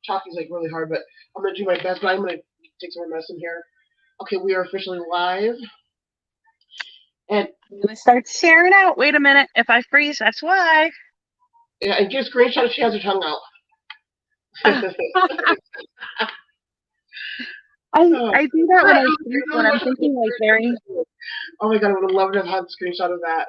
talking is like really hard, but I'm gonna do my best. But I'm gonna take some more medicine here. Okay, we are officially live, and I'm gonna start sharing out. Wait a minute. If I freeze, that's why. yeah, and get a screenshot if she has her tongue out. I Oh, I do that I when I freeze really when I'm wish I thinking like very. could. Oh my god, I would have loved to have had a screenshot of that.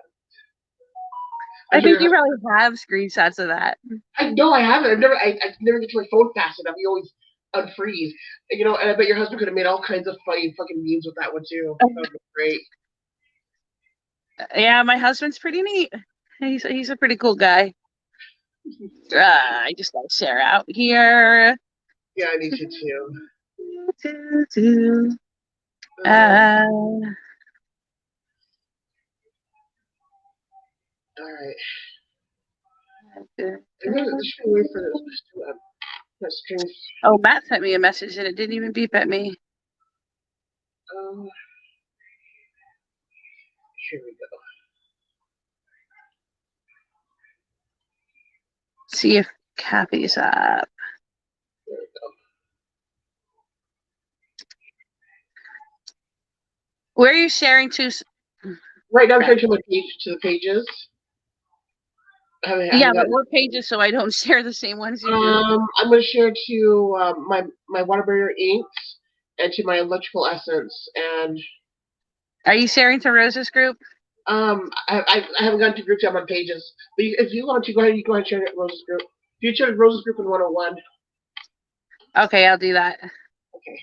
I'm I sure think your you husband. probably have screenshots of that. I know I haven't. I never get to my phone fast enough. You always unfreeze. And I bet your husband could have made all kinds of funny fucking memes with that one too. That would be great. Yeah, my husband's pretty neat. He's a pretty cool guy. I just gotta share out here. Yeah, I need you too. Um, Uh, all right. I'm gonna just wait for this that stream. oh, Matt sent me a message and it didn't even beep at me. Um, here we go. See if Kathy's up. There we go. Where are you sharing to? Right now, I'm trying to the pages. I Yeah, haven't but gotten. what pages so I don't share the same ones you do? I'm going to share to my water barrier inks and to my electrical essence. And Are you sharing to Rose's group? I haven't gotten to groups yet on pages. But if you want to, go ahead and share it at Rose's group. If you share Rose's group in 101. Okay, I'll do that. Okay.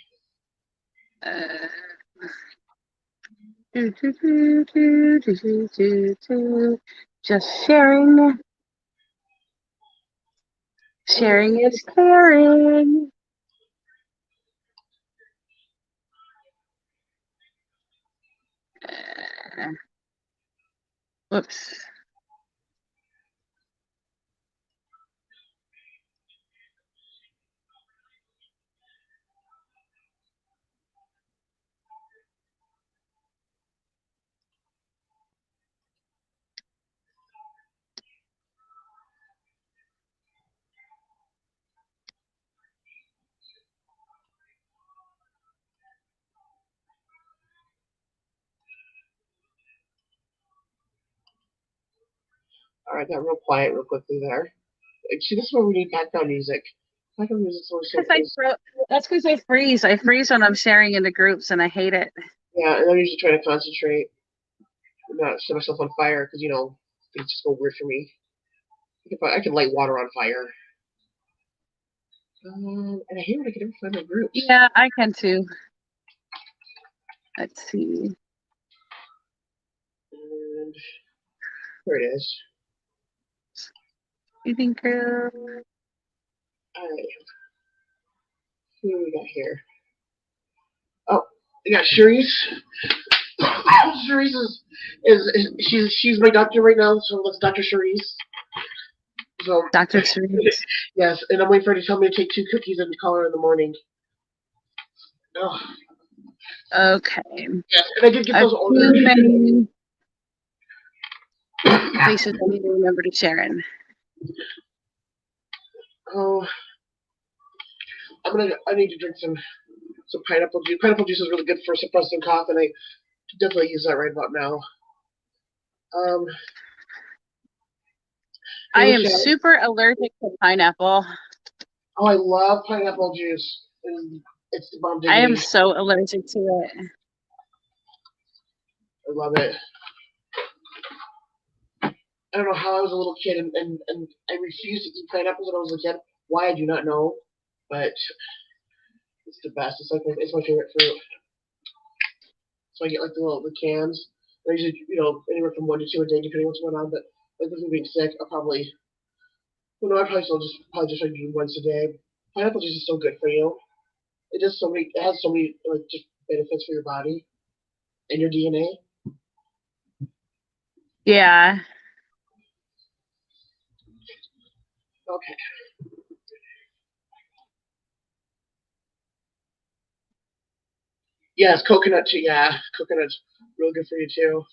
Just sharing. Sharing is caring. Whoops. All right, got real quiet real quickly there. See, this is where we need background music. Background music's always so good. That's because I freeze. I freeze when I'm sharing into groups and I hate it. Yeah, and I'm usually trying to concentrate, not set myself on fire because things just go weird for me. I can light water on fire. And I hate when I can never find my groups. Yeah, I can too. Let's see. And there it is. Eating group. All right. Who do we got here? Oh, we got Cherise. Cherise is she's my doctor right now, so that's Dr. Cherise. So Dr. Cerise. yes, and I'm waiting for her to tell me to take 2 cookies and call her in the morning. Oh. Okay. Yes, and I did get those Too ordered. many places I need to remember to share in. Oh, I need to drink some pineapple juice. Pineapple juice is really good for suppressing cough, and I definitely use that right about now. I am super allergic to pineapple. Oh, I love pineapple juice. It's the bomb diggity. I am so allergic to it. I love it. I don't know how I was a little kid and I refused to eat pineapples when I was a kid. Why, I do not know. But it's the best. It's my favorite fruit. So I get like the cans. I usually anywhere from 1 to 2 a day depending on what's going on. But like with me being sick, I'll probably I probably just do once a day. Pineapple juice is so good for you. It has so many like just benefits for your body and your DNA. Yeah. Okay. Yes, coconut too. Yeah, coconut's real good for you too.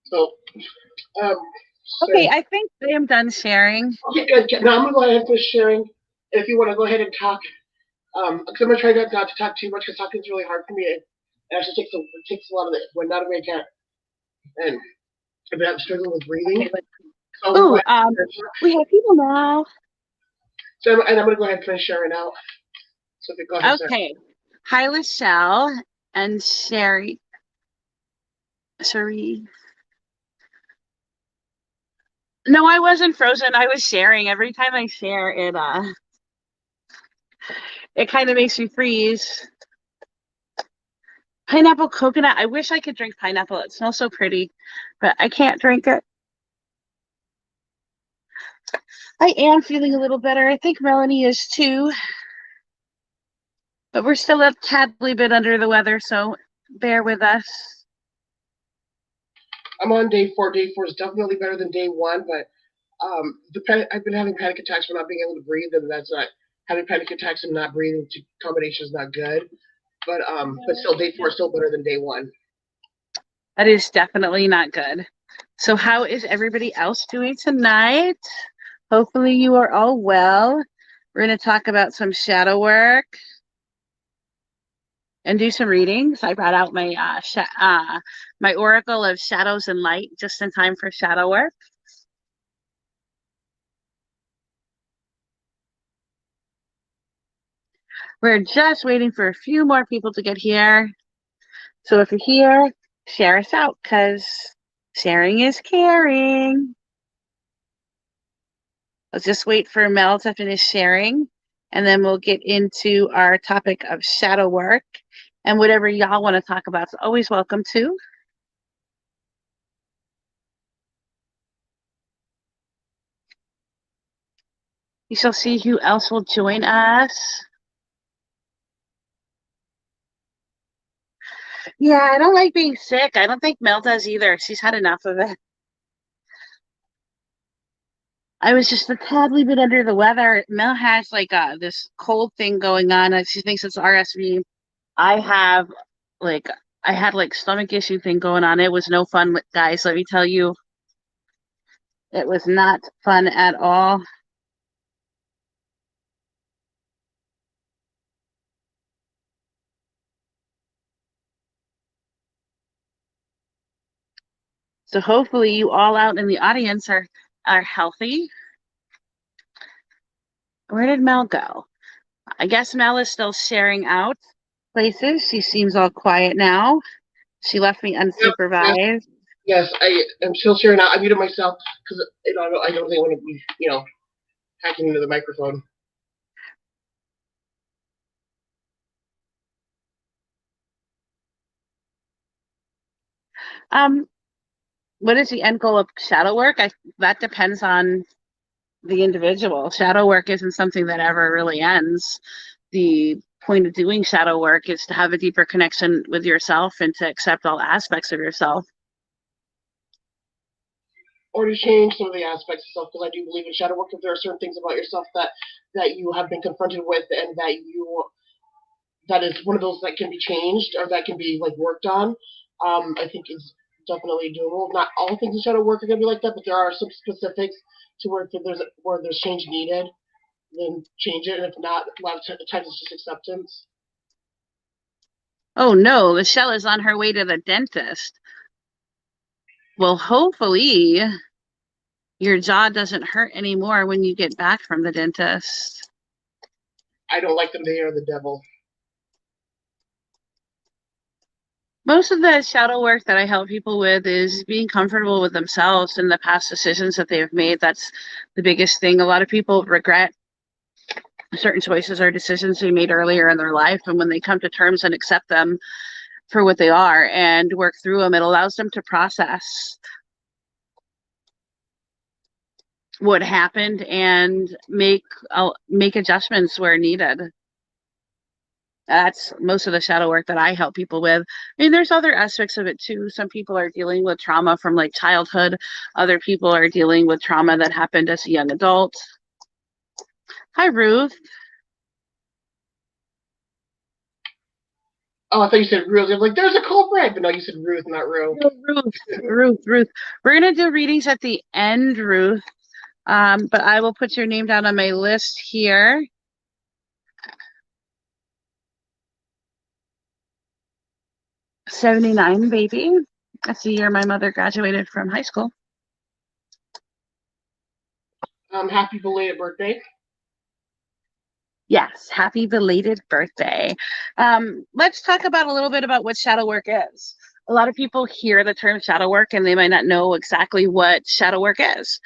So, um, Okay, so, I think I am done sharing. okay, good. Now I'm gonna go ahead and finish sharing. If you want to go ahead and talk, because I'm gonna try not to talk too much because talking is really hard for me. It actually takes a lot of the wind out of my cat, and I've been struggling with breathing. Okay, let's see. So I'm gonna go Ooh, ahead and finish. we have people now. And I'm gonna go ahead and finish sharing out. So if you go ahead, Sarah. Okay. Hi, Lachelle and Sherry. Sherry. No, I wasn't frozen. I was sharing. Every time I share, it kind of makes me freeze. Pineapple coconut. I wish I could drink pineapple. It smells so pretty, but I can't drink it. I am feeling a little better. I think Melanie is too, but we're still a tadly bit under the weather, so bear with us. I'm on day 4. Day 4 is definitely better than day 1, but I've been having panic attacks for not being able to breathe, and that's not having panic attacks and not breathing. Combination is not good, but still, day 4 is still better than day 1. That is definitely not good. So how is everybody else doing tonight? Hopefully you are all well. We're going to talk about some shadow work and do some readings. I brought out my my Oracle of Shadows and Light just in time for shadow work. We're just waiting for a few more people to get here. So if you're here, share us out because sharing is caring. Let's just wait for Mel to finish sharing, and then we'll get into our topic of shadow work. And whatever y'all want to talk about is always welcome to. We shall see who else will join us. Yeah, I don't like being sick. I don't think Mel does either. She's had enough of it. I was just a tadly bit under the weather. Mel has like this cold thing going on, and she thinks it's RSV. I have like I had like stomach issue thing going on. It was no fun, guys. Let me tell you, it was not fun at all. So hopefully you all out in the audience are healthy. Where did Mel go? I guess Mel is still sharing out places. She seems all quiet now. She left me Yep, yes, unsupervised. yes, I am still sharing out. I muted myself because I don't think I want to be hacking into the microphone. Um, what is the end goal of shadow work? That depends on the individual. Shadow work isn't something that ever really ends. The point of doing shadow work is to have a deeper connection with yourself and to accept all aspects of yourself. Or to change some of the aspects of self, because I do believe in shadow work. If there are certain things about yourself that you have been confronted with, and that is one of those that can be changed or that can be like worked on, I think is definitely doable. Not all things in shadow work are gonna be like that, but there are some specifics to where there's change needed, then change it. And if not, a lot of times it's just acceptance. Oh no, Michelle is on her way to the dentist. Well, hopefully your jaw doesn't hurt anymore when you get back from the dentist. I don't like them. They are the devil. Most of the shadow work that I help people with is being comfortable with themselves and the past decisions that they've made. That's the biggest thing. A lot of people regret certain choices or decisions they made earlier in their life. And when they come to terms and accept them for what they are and work through them, it allows them to process what happened and make adjustments where needed. That's most of the shadow work that I help people with. I mean, there's other aspects of it too. Some people are dealing with trauma from like childhood. Other people are dealing with trauma that happened as a young adult. Hi, Ruth. Oh, I thought you said Ruth. I'm like, there's a culprit. But no, you said Ruth, not Rue. No, Ruth. We're gonna do readings at the end, Ruth. But I will put your name down on my list here. '79, baby. That's the year my mother graduated from high school. Happy belated birthday. Yes, happy belated birthday. Let's talk about a little bit about what shadow work is. A lot of people hear the term shadow work and they might not know exactly what shadow work is.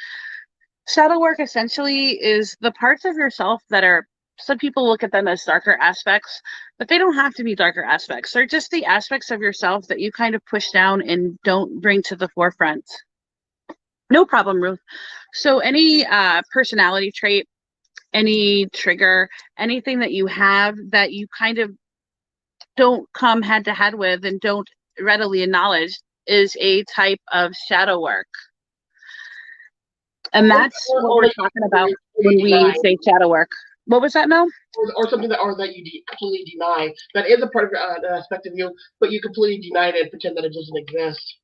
Shadow work essentially is the parts of yourself that are, some people look at them as darker aspects, but they don't have to be darker aspects. They're just the aspects of yourself that you kind of push down and don't bring to the forefront. No problem, Ruth. So any personality trait, any trigger, anything that you have that you kind of don't come head to head with and don't readily acknowledge is a type of shadow work. And that's what we're talking about when we say shadow work. What was that, Mel? Or something that you completely deny. That is a part of an aspect of you, but you completely deny it and pretend that it doesn't exist.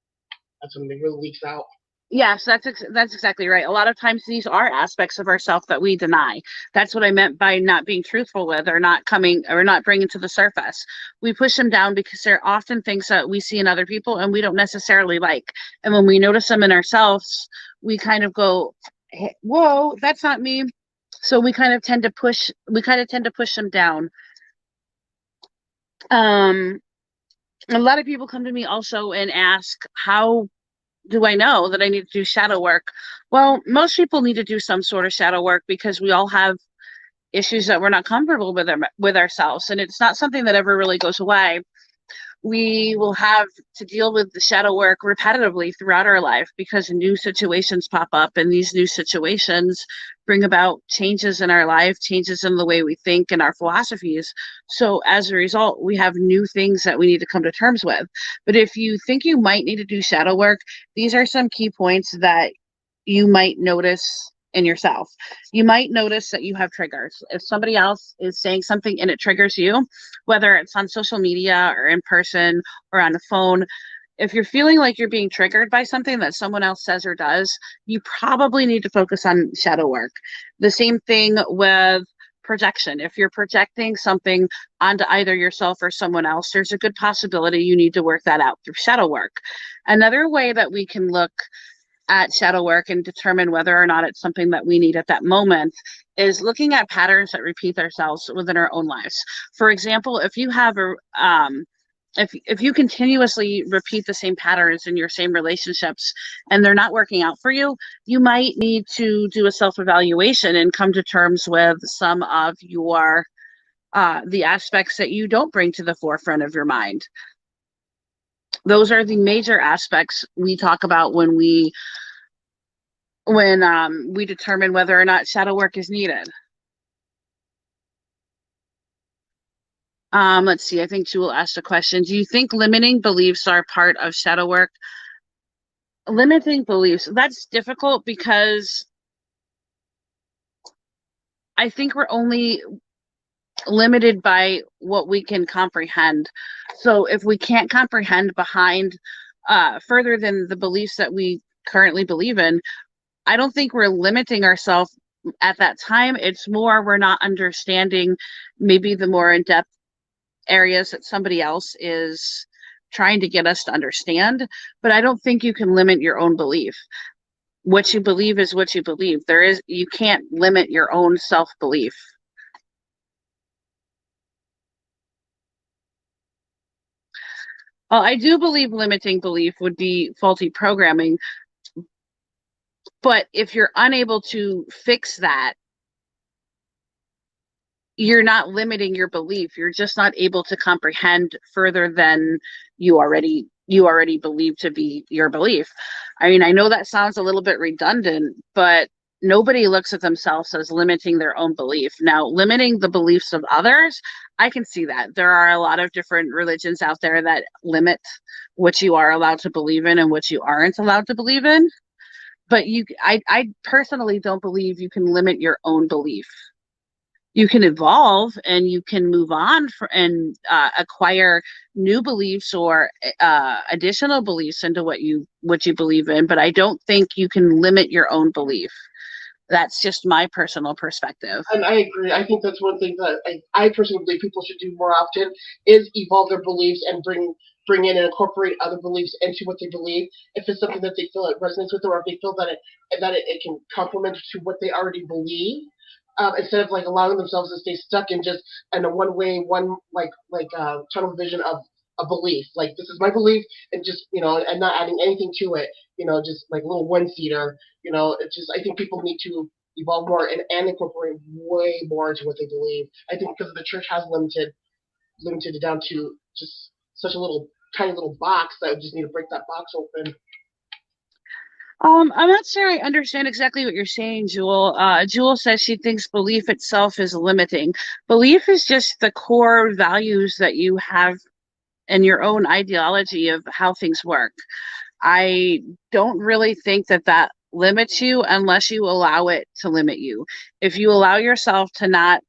That's when it really leaks out. Yes, that's exactly right. A lot of times these are aspects of ourselves that we deny. That's what I meant by not being truthful with, or not coming, or not bringing to the surface. We push them down because they're often things that we see in other people and we don't necessarily like. And when we notice them in ourselves, we kind of go, hey, whoa, that's not me. So we kind of tend to push them down. A lot of people come to me also and ask, how do I know that I need to do shadow work? Well, most people need to do some sort of shadow work because we all have issues that we're not comfortable with ourselves, and it's not something that ever really goes away. We will have to deal with the shadow work repetitively throughout our life because new situations pop up, and these new situations bring about changes in our life, changes in the way we think and our philosophies. So as a result, we have new things that we need to come to terms with. But if you think you might need to do shadow work, these are some key points that you might notice in yourself. You might notice that you have triggers. If somebody else is saying something and it triggers you, whether it's on social media or in person or on the phone, if you're feeling like you're being triggered by something that someone else says or does, you probably need to focus on shadow work. The same thing with projection. If you're projecting something onto either yourself or someone else, there's a good possibility you need to work that out through shadow work. Another way that we can look at shadow work and determine whether or not it's something that we need at that moment is looking at patterns that repeat themselves within our own lives. For example, if you have a if you continuously repeat the same patterns in your same relationships and they're not working out for you, you might need to do a self-evaluation and come to terms with some of your the aspects that you don't bring to the forefront of your mind. Those are the major aspects we talk about when we determine whether or not shadow work is needed. Let's see, I think Jewel asked a question. Do you think limiting beliefs are part of shadow work? Limiting beliefs, that's difficult because I think we're only limited by what we can comprehend. So if we can't comprehend behind further than the beliefs that we currently believe in, I don't think we're limiting ourselves at that time. It's more we're not understanding maybe the more in-depth areas that somebody else is trying to get us to understand. But I don't think you can limit your own belief. What you believe is what you believe. You can't limit your own self-belief. Well, I do believe limiting belief would be faulty programming. But if you're unable to fix that, you're not limiting your belief. You're just not able to comprehend further than you already believe to be your belief. I mean, I know that sounds a little bit redundant, but nobody looks at themselves as limiting their own belief. Now, limiting the beliefs of others, I can see that. There are a lot of different religions out there that limit what you are allowed to believe in and what you aren't allowed to believe in. But I personally don't believe you can limit your own belief. you can evolve and you can move on and acquire new beliefs or additional beliefs into what you believe in. But I don't think you can limit your own belief. That's just my personal perspective. And I agree. I think that's one thing that I personally believe people should do more often is evolve their beliefs and bring in and incorporate other beliefs into what they believe. If it's something that they feel it resonates with them, or if they feel that it can complement to what they already believe, instead of like allowing themselves to stay stuck in just in a one way, tunnel vision of a belief. Like this is my belief, and just and not adding anything to it. Just like a little one seater. It's just I think people need to evolve more and incorporate way more into what they believe. I think because the church has limited it down to just such a little tiny little box that we just need to break that box open. I'm not sure I understand exactly what you're saying, Jewel. Jewel says she thinks belief itself is limiting. Belief is just the core values that you have and your own ideology of how things work. I don't really think that that limits you unless you allow it to limit you. If you allow yourself to not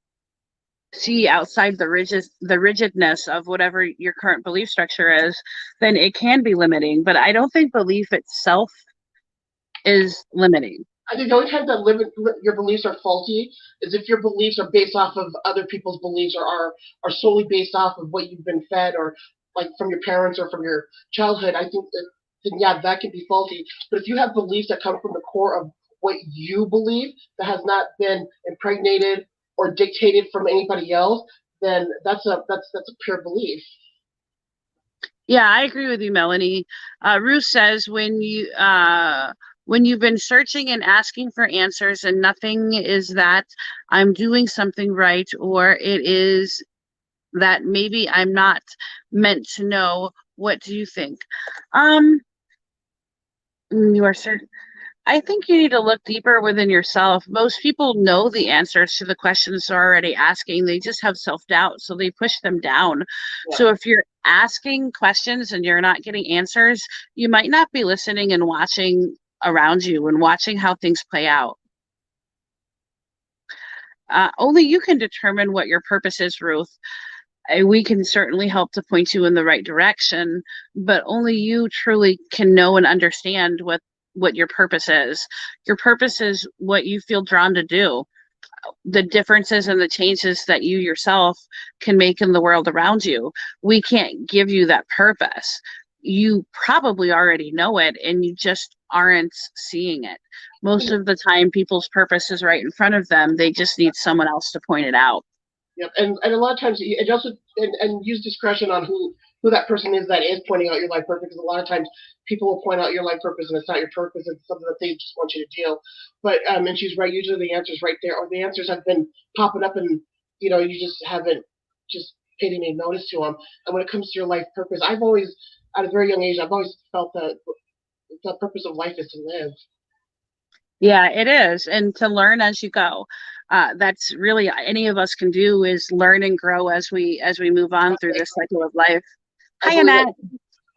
see outside the rigidness of whatever your current belief structure is, then it can be limiting. But I don't think belief itself is limiting. I think the only time that your beliefs are faulty is if your beliefs are based off of other people's beliefs, or are solely based off of what you've been fed, or like from your parents or from your childhood. I think that then yeah, that can be faulty. But if you have beliefs that come from the core of what you believe, that has not been impregnated or dictated from anybody else, then that's a pure belief. Yeah, I agree with you, Melanie. Ruth says when you've been searching and asking for answers and nothing is that I'm doing something right, or it is that maybe I'm not meant to know. What do you think? Um, you are certain. I think you need to look deeper within yourself. Most people know the answers to the questions they're already asking. They just have self-doubt, so they push them down. Yeah. So if you're asking questions and you're not getting answers, you might not be listening and watching around you and watching how things play out. Only you can determine what your purpose is, Ruth. We can certainly help to point you in the right direction, but only you truly can know and understand what your purpose is. Your purpose is what you feel drawn to do. The differences and the changes that you yourself can make in the world around you. We can't give you that purpose. You probably already know it and you just aren't seeing it. Most of the time, people's purpose is right in front of them. They just need someone else to point it out. Yep, and a lot of times it also and use discretion on who that person is that is pointing out your life purpose. Because a lot of times people will point out your life purpose and it's not your purpose. It's something that they just want you to do. But and she's right. Usually the answer's right there, or the answers have been popping up, and you just haven't just paid any notice to them. And when it comes to your life purpose, I've always, at a very young age, I've always felt that the purpose of life is to live. Yeah, it is. And to learn as you go. That's really any of us can do is learn and grow as we move on through this cycle of life. Hi, Annette.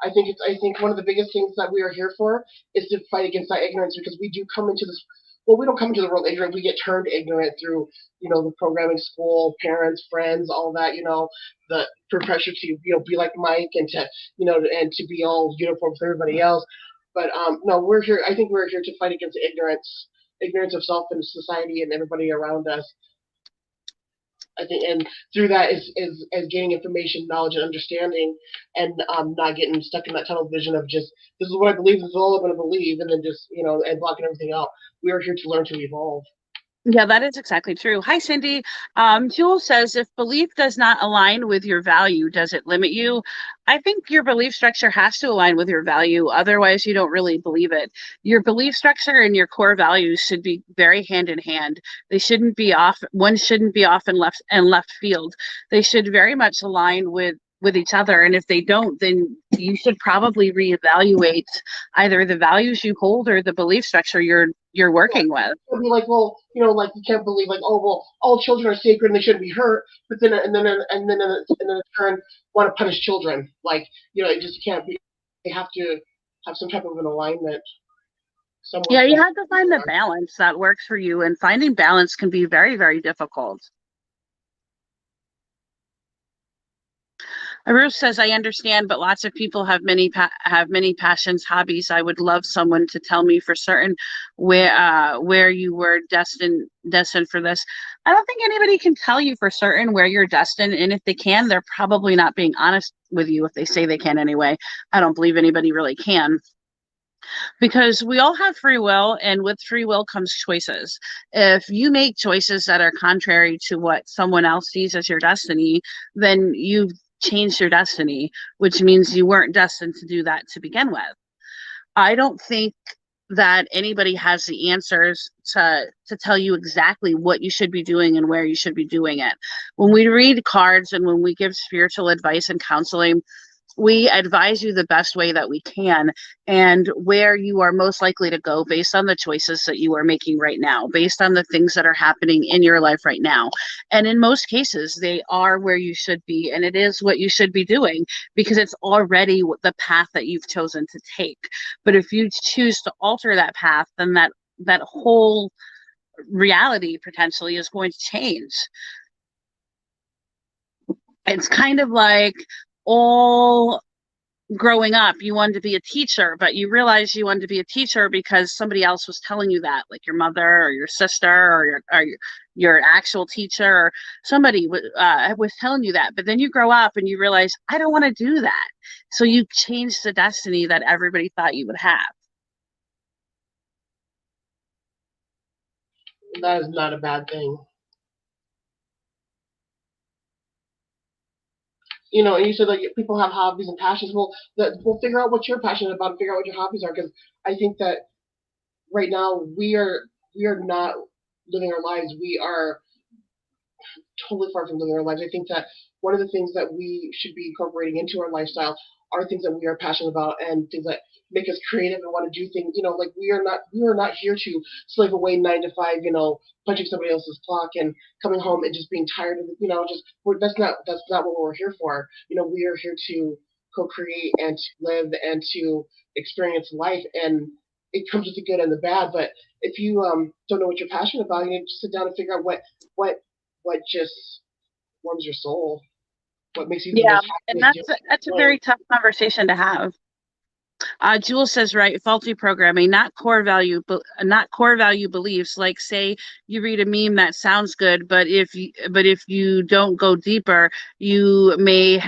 I think one of the biggest things that we are here for is to fight against that ignorance, because we do come into this. Well, we don't come into the world ignorant. We get turned ignorant through, the programming, school, parents, friends, all that. The peer pressure to be like Mike, and to and to be all uniform with everybody else. But no, we're here. I think we're here to fight against ignorance of self and society and everybody around us. I think, and through that is gaining information, knowledge, and understanding, and not getting stuck in that tunnel vision of just this is what I believe, this is all I'm going to believe, and then just and blocking everything out. We are here to learn to evolve. Yeah, that is exactly true. Hi, Cindy. Jewel says, if belief does not align with your value, does it limit you? I think your belief structure has to align with your value. Otherwise, you don't really believe it. Your belief structure and your core values should be very hand in hand. They shouldn't be off. One shouldn't be off in left field. They should very much align with each other. And if they don't, then you should probably reevaluate either the values you hold or the belief structure you're working with. It'll be like, well, like you can't believe, like, oh well, all children are sacred and they shouldn't be hurt, but then in turn want to punish children. Like, it just can't be. They have to have some type of an alignment. Yeah, you have to find the balance that works for you, and finding balance can be very, very difficult. Ruth says, I understand, but lots of people have many passions, hobbies. I would love someone to tell me for certain where you were destined for this. I don't think anybody can tell you for certain where you're destined, and if they can, they're probably not being honest with you if they say they can anyway. I don't believe anybody really can. Because we all have free will, and with free will comes choices. If you make choices that are contrary to what someone else sees as your destiny, then you've changed your destiny, which means you weren't destined to do that to begin with. I don't think that anybody has the answers to tell you exactly what you should be doing and where you should be doing it. When we read cards and when we give spiritual advice and counseling, we advise you the best way that we can and where you are most likely to go based on the choices that you are making right now, based on the things that are happening in your life right now. And in most cases, they are where you should be, and it is what you should be doing because it's already the path that you've chosen to take. But if you choose to alter that path, then that whole reality potentially is going to change. It's kind of like all growing up, you wanted to be a teacher, but you realized you wanted to be a teacher because somebody else was telling you that, like your mother or your sister or your actual teacher or somebody was telling you that. But then you grow up and you realize, I don't want to do that. So you change the destiny that everybody thought you would have. That is not a bad thing. You know, and you said like people have hobbies and passions. Well, we'll figure out what you're passionate about and figure out what your hobbies are. Because I think that right now we are not living our lives. We are totally far from living our lives. I think that one of the things that we should be incorporating into our lifestyle are things that we are passionate about and things that make us creative and want to do things. You know, like we are not here to slave away 9 to 5. You know, punching somebody else's clock and coming home and just being tired of it. You know, that's not what we're here for. You know, we are here to co-create and to live and to experience life, and it comes with the good and the bad. But if you don't know what you're passionate about, you need to sit down and figure out what just warms your soul, what makes you the Yeah, most and happy. that's a very tough conversation to have. Jules says, right, faulty programming, not core value beliefs. Like, say you read a meme that sounds good, but if you don't go deeper, you may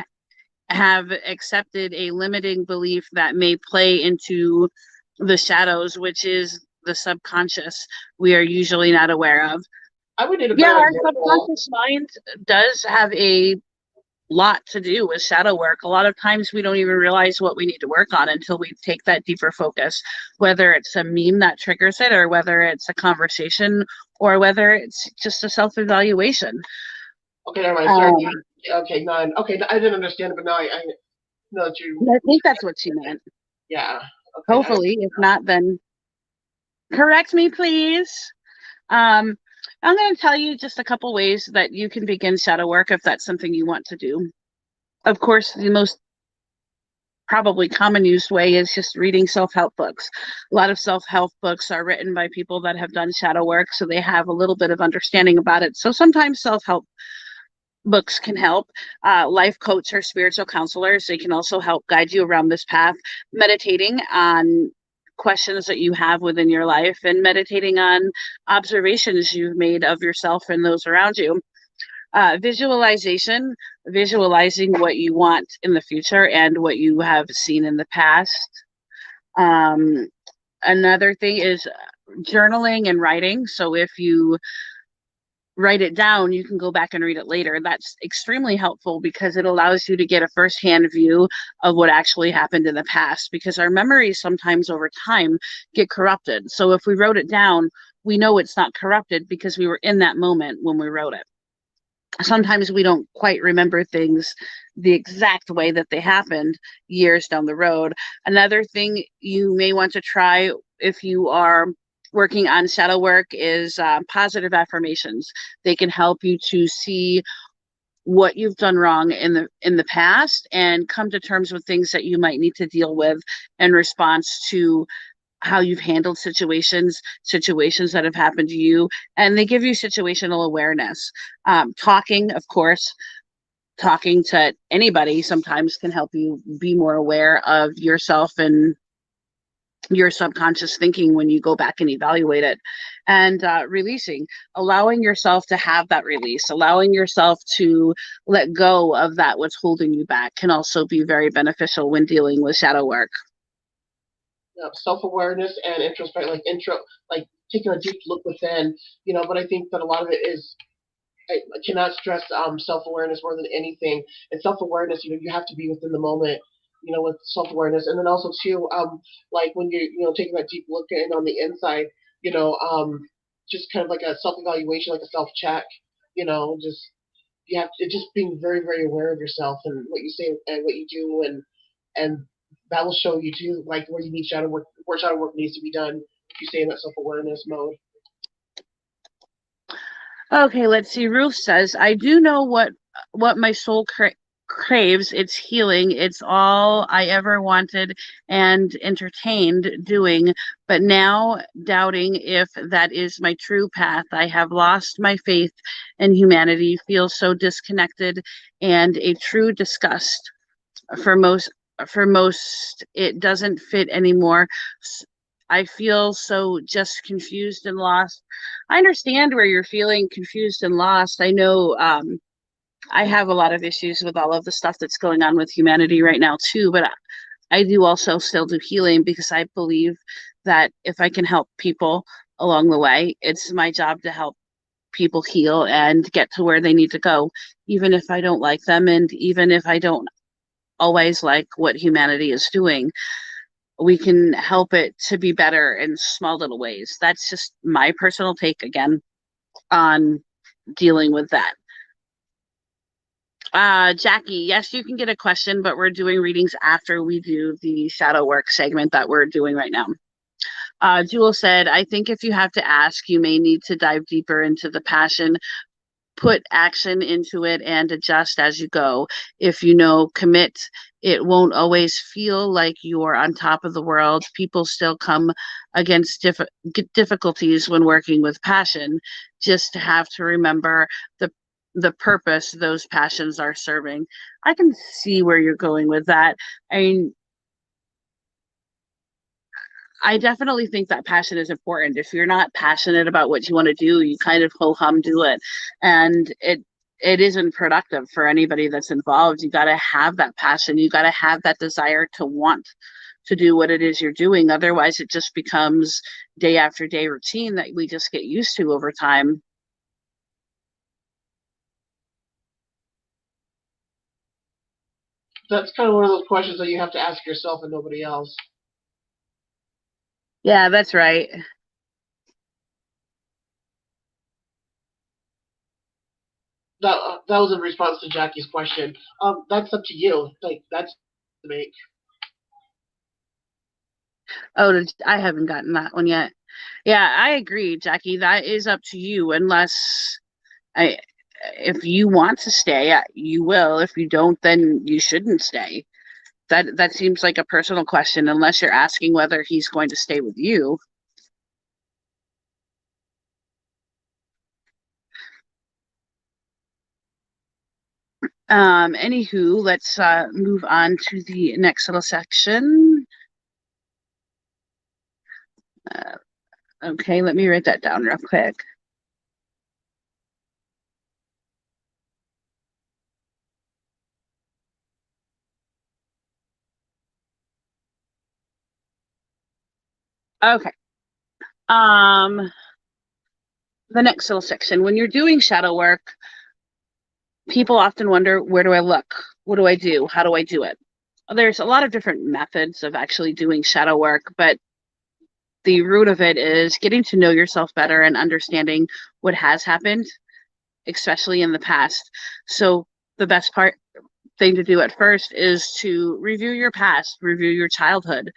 have accepted a limiting belief that may play into the shadows, which is the subconscious we are usually not aware of. I would need a Yeah, better our example. subconscious mind does have a lot to do with shadow work. A lot of times we don't even realize what we need to work on until we take that deeper focus, whether it's a meme that triggers it or whether it's a conversation or whether it's just a self-evaluation. Okay, never mind. Sorry. Okay, none. Okay, I didn't understand it, but now I know that you. I think that's what she meant. Yeah. Okay. Hopefully, if not, then correct me, please. I'm going to tell you just a couple ways that you can begin shadow work if that's something you want to do. Of course, the most probably common used way is just reading self-help books. A lot of self-help books are written by people that have done shadow work, so they have a little bit of understanding about it. So sometimes self-help books can help. Life coach or spiritual counselors, they can also help guide you around this path. Meditating on questions that you have within your life and meditating on observations you've made of yourself and those around you. Visualization, visualizing what you want in the future and what you have seen in the past. Another thing is journaling and writing. So if you write it down, you can go back and read it later. That's extremely helpful because it allows you to get a firsthand view of what actually happened in the past, because our memories sometimes over time get corrupted. So if we wrote it down, we know it's not corrupted because we were in that moment when we wrote it. Sometimes we don't quite remember things the exact way that they happened years down the road. Another thing you may want to try if you are working on shadow work is positive affirmations. They can help you to see what you've done wrong in the past and come to terms with things that you might need to deal with in response to how you've handled situations that have happened to you, and they give you situational awareness. Talking talking to anybody sometimes can help you be more aware of yourself and your subconscious thinking when you go back and evaluate it. And releasing, allowing yourself to have that release, allowing yourself to let go of that what's holding you back can also be very beneficial when dealing with shadow work. Self-awareness and like taking a deep look within, but I think that a lot of it is, I cannot stress self-awareness more than anything. And self-awareness, you have to be within the moment, with self-awareness. And then also too, like when you're, taking that deep look in on the inside, just kind of like a self-evaluation, like a self-check, just, you have to just being very, very aware of yourself and what you say and what you do. And that will show you too, like where you need shadow work, where shadow work needs to be done if you stay in that self-awareness mode. Okay, let's see. Ruth says, I do know what my soul craves. It's healing. It's all I ever wanted and entertained doing, but now doubting if that is my true path. I have lost my faith in humanity, feel so disconnected, and a true disgust for most it doesn't fit anymore. I feel so just confused and lost. I understand where you're feeling confused and lost. I know I have a lot of issues with all of the stuff that's going on with humanity right now too, but I do also still do healing because I believe that if I can help people along the way, it's my job to help people heal and get to where they need to go, even if I don't like them and even if I don't always like what humanity is doing. We can help it to be better in small little ways. That's just my personal take again on dealing with that. Jackie, yes, you can get a question, but we're doing readings after we do the shadow work segment that we're doing right now. Jewel said, I think if you have to ask, you may need to dive deeper into the passion, put action into it and adjust as you go. If you commit, it won't always feel like you're on top of the world. People still come against difficulties when working with passion. Just have to remember the purpose those passions are serving. I can see where you're going with that. I mean, I definitely think that passion is important. If you're not passionate about what you want to do, you kind of ho-hum do it. And it isn't productive for anybody that's involved. You got to have that passion. You got to have that desire to want to do what it is you're doing. Otherwise, it just becomes day after day routine that we just get used to over time. That's kind of one of those questions that you have to ask yourself and nobody else. Yeah, that's right. That was in response to Jackie's question. That's up to you. Like, that's to make. Oh, I haven't gotten that one yet. Yeah, I agree, Jackie. That is up to you. Unless if you want to stay, you will. If you don't, then you shouldn't stay. That seems like a personal question, unless you're asking whether he's going to stay with you. Anywho, let's move on to the next little section. Okay, let me write that down real quick. Okay. The next little section. When you're doing shadow work, people often wonder, where do I look? What do I do? How do I do it? There's a lot of different methods of actually doing shadow work, but the root of it is getting to know yourself better and understanding what has happened, especially in the past. So the best thing to do at first is to review your past, review your childhood,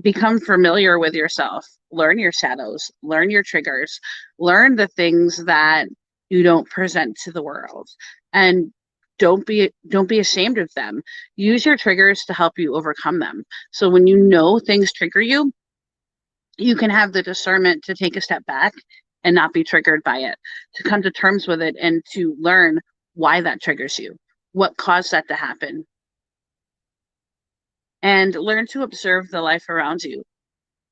become familiar with yourself, learn your shadows, learn your triggers, learn the things that you don't present to the world, and don't be ashamed of them. Use your triggers to help you overcome them. So when you know things trigger you, you can have the discernment to take a step back and not be triggered by it, to come to terms with it and to learn why that triggers you. what caused that to happen, and learn to observe the life around you,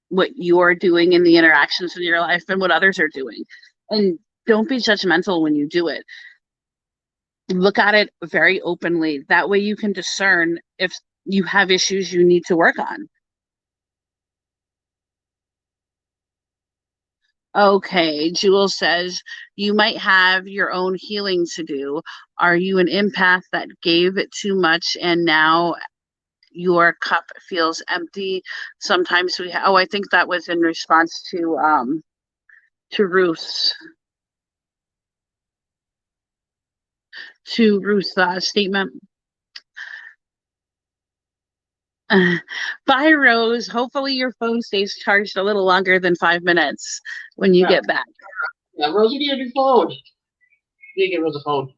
what you're doing in the interactions in your life and what others are doing. And don't be judgmental when you do it. Look at it very openly. That way you can discern if you have issues you need to work on. Okay, Jewel says, you might have your own healing to do. Are you an empath that gave it too much and now your cup feels empty? Sometimes I think that was in response to Ruth's statement. Bye, Rose. Hopefully your phone stays charged a little longer than 5 minutes when you get back. Yeah, Rose, you need a new phone. You need to get Rose a phone.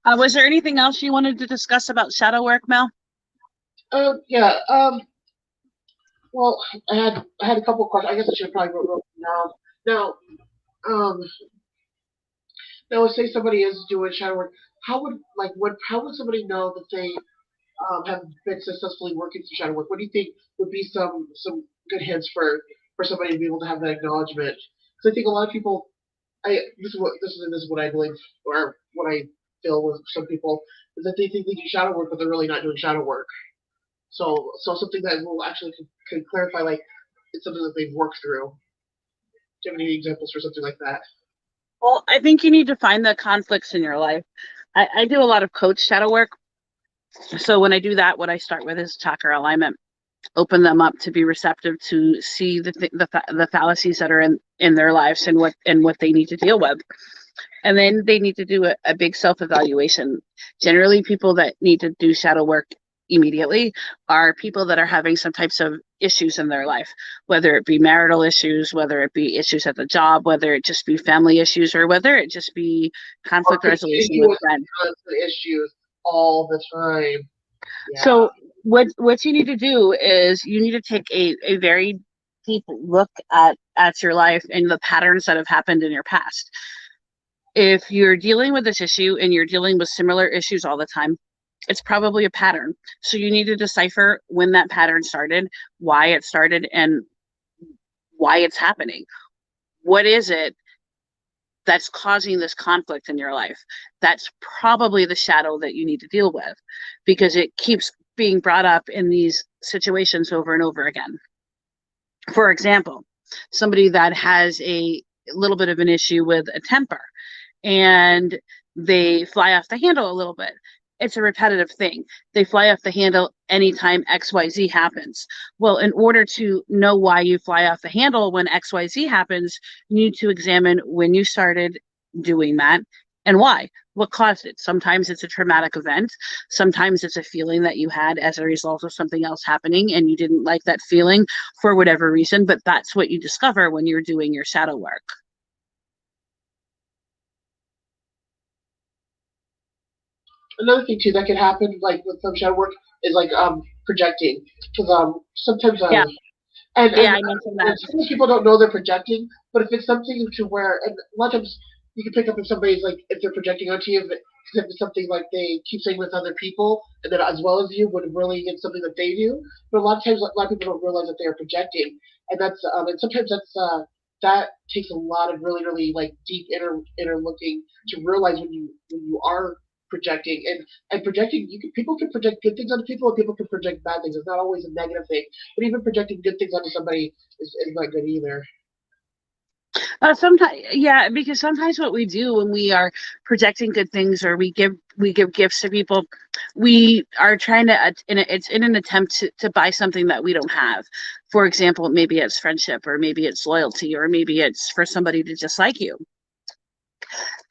Was there anything else you wanted to discuss about shadow work, Mel? Yeah. Well, I had a couple of questions. I guess I should have probably wrote them down. Now, say somebody is doing shadow work. How would somebody know that they have been successfully working through shadow work? What do you think would be some good hints for somebody to be able to have that acknowledgement? Because I think a lot of people, this is what I believe, or what I feel with some people, is that they think they do shadow work, but they're really not doing shadow work. So something that will actually can clarify, like, it's something that they've worked through. Do you have any examples for something like that? Well, I think you need to find the conflicts in your life. I do a lot of coach shadow work. So when I do that, what I start with is chakra alignment. Open them up to be receptive to see the fallacies that are in their lives and what they need to deal with. And then they need to do a big self-evaluation. Generally, people that need to do shadow work immediately are people that are having some types of issues in their life, whether it be marital issues, whether it be issues at the job, whether it just be family issues, or whether it just be conflict resolution with friends. Issues all the time. Yeah. So what you need to do is you need to take a very deep look at your life and the patterns that have happened in your past. If you're dealing with this issue and you're dealing with similar issues all the time, it's probably a pattern. So you need to decipher when that pattern started, why it started, and why it's happening. What is it that's causing this conflict in your life? That's probably the shadow that you need to deal with, because it keeps being brought up in these situations over and over again. For example, somebody that has a little bit of an issue with a temper and they fly off the handle a little bit. It's a repetitive thing. They fly off the handle anytime XYZ happens. Well, in order to know why you fly off the handle when XYZ happens, you need to examine when you started doing that and why. What caused it? Sometimes it's a traumatic event. Sometimes it's a feeling that you had as a result of something else happening and you didn't like that feeling for whatever reason, but that's what you discover when you're doing your shadow work. Another thing too that can happen, like with some shadow work, is like projecting. Because sometimes I mentioned that. Some people don't know they're projecting, but if it's something to where, and a lot of times you can pick up if somebody's like, if they're projecting onto you, if it's something like they keep saying with other people, and then as well as you, would really it's something that they do. But a lot of times, a lot of people don't realize that they are projecting, and that's and sometimes that takes a lot of really, really like deep inner looking to realize when you are projecting, and projecting, people can project good things onto people, and people can project bad things. It's not always a negative thing, but even projecting good things onto somebody is not good either. Sometimes, yeah, because sometimes what we do when we are projecting good things, or we give gifts to people, we are trying to it's in an attempt to buy something that we don't have. For example, maybe it's friendship, or maybe it's loyalty, or maybe it's for somebody to just like you.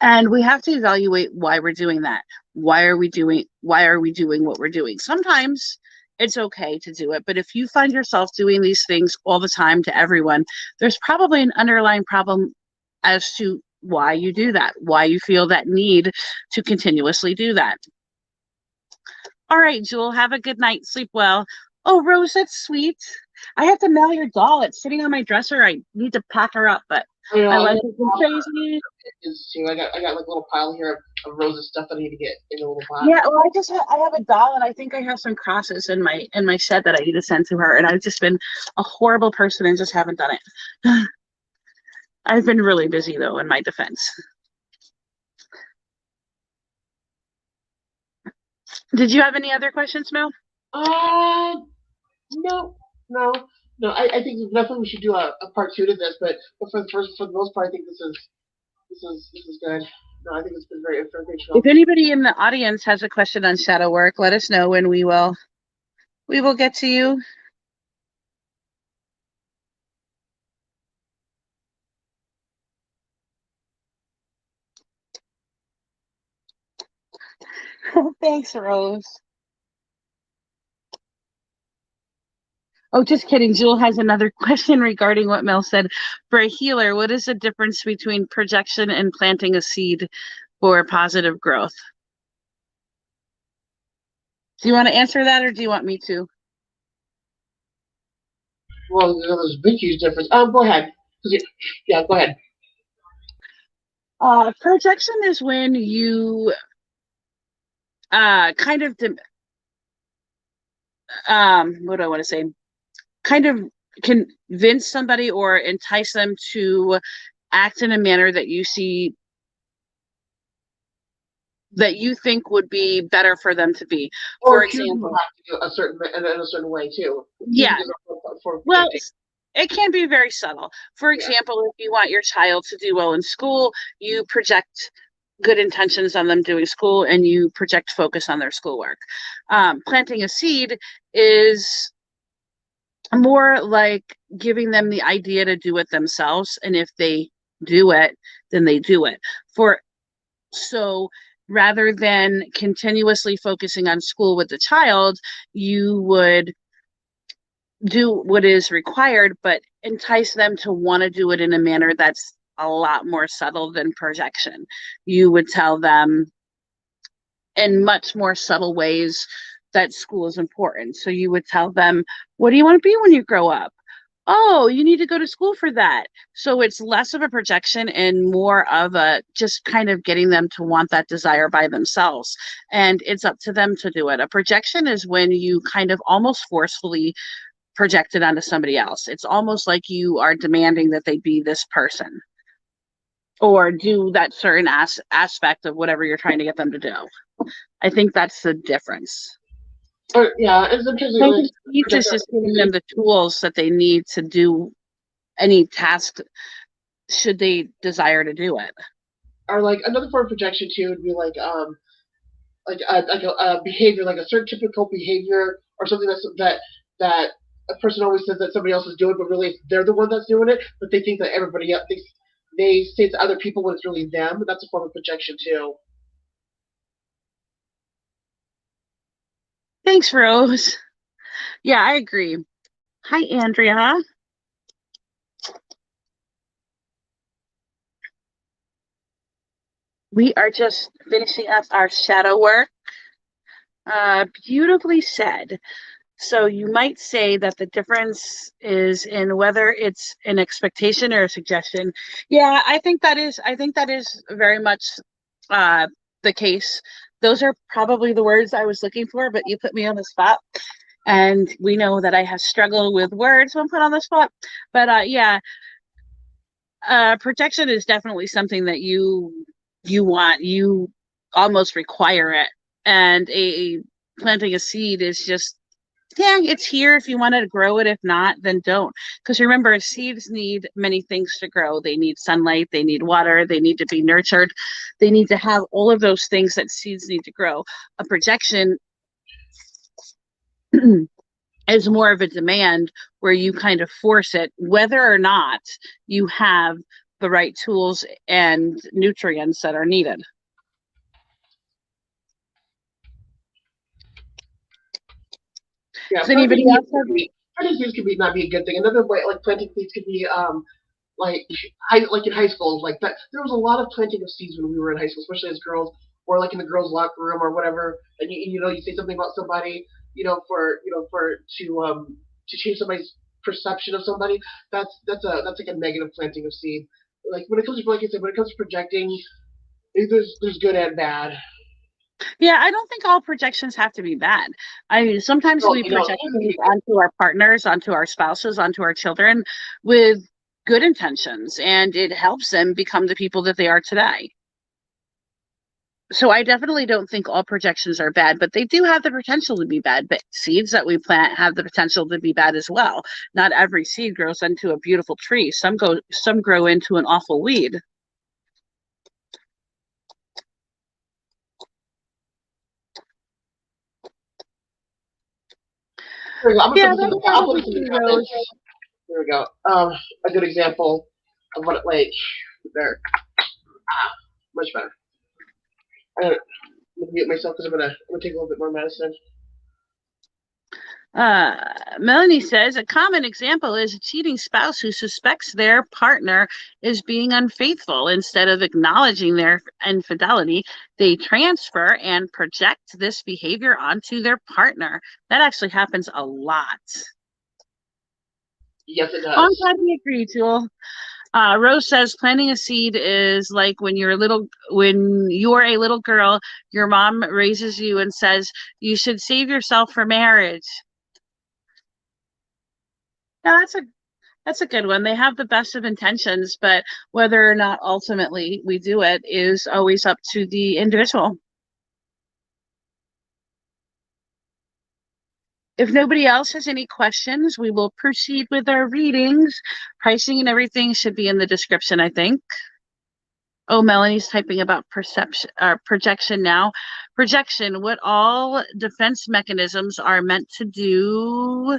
And we have to evaluate why we're doing that. Why are we doing what we're doing? Sometimes it's okay to do it, but if you find yourself doing these things all the time to everyone, there's probably an underlying problem as to why you do that, why you feel that need to continuously do that. All right, Jewel, have a good night. Sleep well. Oh, Rose, that's sweet. I have to mail your doll. It's sitting on my dresser. I need to pack her up, but I know. My I'm life gonna has been crazy. is too. I got like a little pile here of roses stuff that I need to get in a little pot. Yeah, well, I have a doll, and I think I have some crosses in my shed that I need to send to her. And I've just been a horrible person and just haven't done it. I've been really busy though, in my defense. Did you have any other questions, Mel? Uh, no, no, no. I think definitely we should do a part two to this, but for the most part, I think this is good. No, I think it's been very informational. If anybody in the audience has a question on shadow work, let us know and we will get to you. Thanks, Rose. Oh, just kidding. Jewel has another question regarding what Mel said. For a healer, what is the difference between projection and planting a seed for positive growth? Do you want to answer that or do you want me to? Well, there's a big huge difference. Go ahead. Yeah, go ahead. Projection is when you kind of what do I want to say? Kind of convince somebody or entice them to act in a manner that you see that you think would be better for them to be. For example, have to do a certain in a certain way too. Yeah. Well, it can be very subtle. For example, if you want your child to do well in school, you project good intentions on them doing school and you project focus on their schoolwork. Planting a seed is more like giving them the idea to do it themselves. And if they do it, then they do it. So rather than continuously focusing on school with the child, you would do what is required, but entice them to want to do it in a manner that's a lot more subtle than projection. You would tell them in much more subtle ways that school is important. So you would tell them, what do you want to be when you grow up? Oh, you need to go to school for that. So it's less of a projection and more of a just kind of getting them to want that desire by themselves. And it's up to them to do it. A projection is when you kind of almost forcefully project it onto somebody else. It's almost like you are demanding that they be this person or do that certain aspect of whatever you're trying to get them to do. I think that's the difference. Yeah, it's interesting. Just giving them the tools that they need to do any task should they desire to do it. Or like another form of projection too would be like a behavior, like a certain typical behavior or something that a person always says that somebody else is doing, but really they're the one that's doing it. But they think that everybody else they say to other people when it's really them. That's a form of projection too. Thanks, Rose. Yeah, I agree. Hi, Andrea. We are just finishing up our shadow work. Beautifully said. So you might say that the difference is in whether it's an expectation or a suggestion. Yeah, I think that is very much the case. Those are probably the words I was looking for, but you put me on the spot. And we know that I have struggled with words when put on the spot. But yeah, protection is definitely something that you want. You almost require it. And a planting a seed is just, yeah, it's here if you want to grow it. If not, then don't. Because remember, seeds need many things to grow. They need sunlight, they need water, they need to be nurtured. They need to have all of those things that seeds need to grow. A projection is more of a demand where you kind of force it, whether or not you have the right tools and nutrients that are needed. Yeah, does anybody else have planting seeds could be not be a good thing. Another way, like planting seeds, could be like in high school, like that. There was a lot of planting of seeds when we were in high school, especially as girls, or like in the girls' locker room or whatever. And you say something about somebody, for to change somebody's perception of somebody. That's like a negative planting of seed. like when it comes to, like I said, when it comes to projecting, there's good and bad. Yeah, I don't think all projections have to be bad. Sometimes No, we no, project things onto our partners, onto our spouses, onto our children with good intentions, and it helps them become the people that they are today. So I definitely don't think all projections are bad, but they do have the potential to be bad. But seeds that we plant have the potential to be bad as well. Not every seed grows into a beautiful tree. Some grow into an awful weed. there we go. Yeah, I'll put this in the comments. Rose. There we go. A good example of what it like there. Much better. I'm gonna mute myself because I'm gonna take a little bit more medicine. Melanie says a common example is a cheating spouse who suspects their partner is being unfaithful. Instead of acknowledging their infidelity, they transfer and project this behavior onto their partner. That actually happens a lot. Yes, it I'm does. glad we agree, Jewel. Rose says planting a seed is like when you're a little girl, your mom raises you and says you should save yourself for marriage. Yeah, that's a good one. They have the best of intentions, but whether or not ultimately we do it is always up to the individual. If nobody else has any questions, we will proceed with our readings. Pricing and everything should be in the description, I think. Oh, Melanie's typing about perception or projection now. Projection, what all defense mechanisms are meant to do,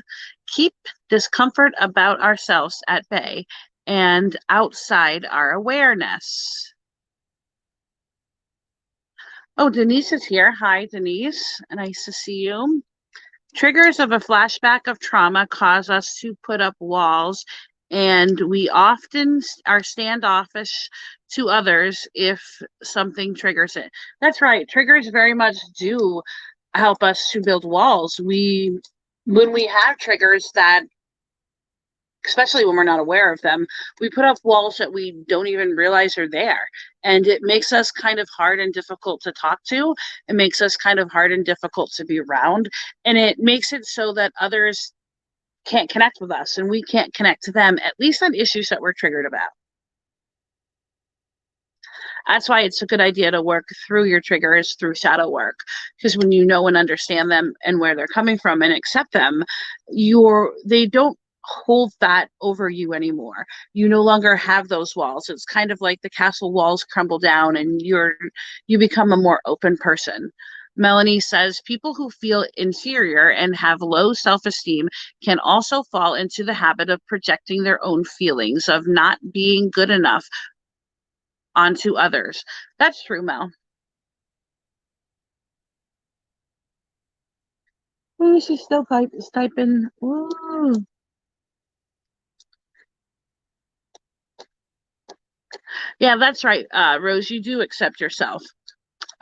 keep discomfort about ourselves at bay and outside our awareness. Oh, Denise is here. Hi, Denise. Nice to see you. Triggers of a flashback of trauma cause us to put up walls, and we often are standoffish to others if something triggers it. That's right. Triggers very much do help us to build walls. When we have triggers that, especially when we're not aware of them, we put up walls that we don't even realize are there. And it makes us kind of hard and difficult to talk to. It makes us kind of hard and difficult to be around. And it makes it so that others can't connect with us and we can't connect to them, at least on issues that we're triggered about. That's why it's a good idea to work through your triggers through shadow work, because when you know and understand them and where they're coming from and accept them, they don't hold that over you anymore. You no longer have those walls. It's kind of like the castle walls crumble down and you become a more open person. Melanie says people who feel inferior and have low self-esteem can also fall into the habit of projecting their own feelings of not being good enough onto others. That's true, Mel. Oh, she's still typing. Ooh. Yeah, that's right, Rose. You do accept yourself.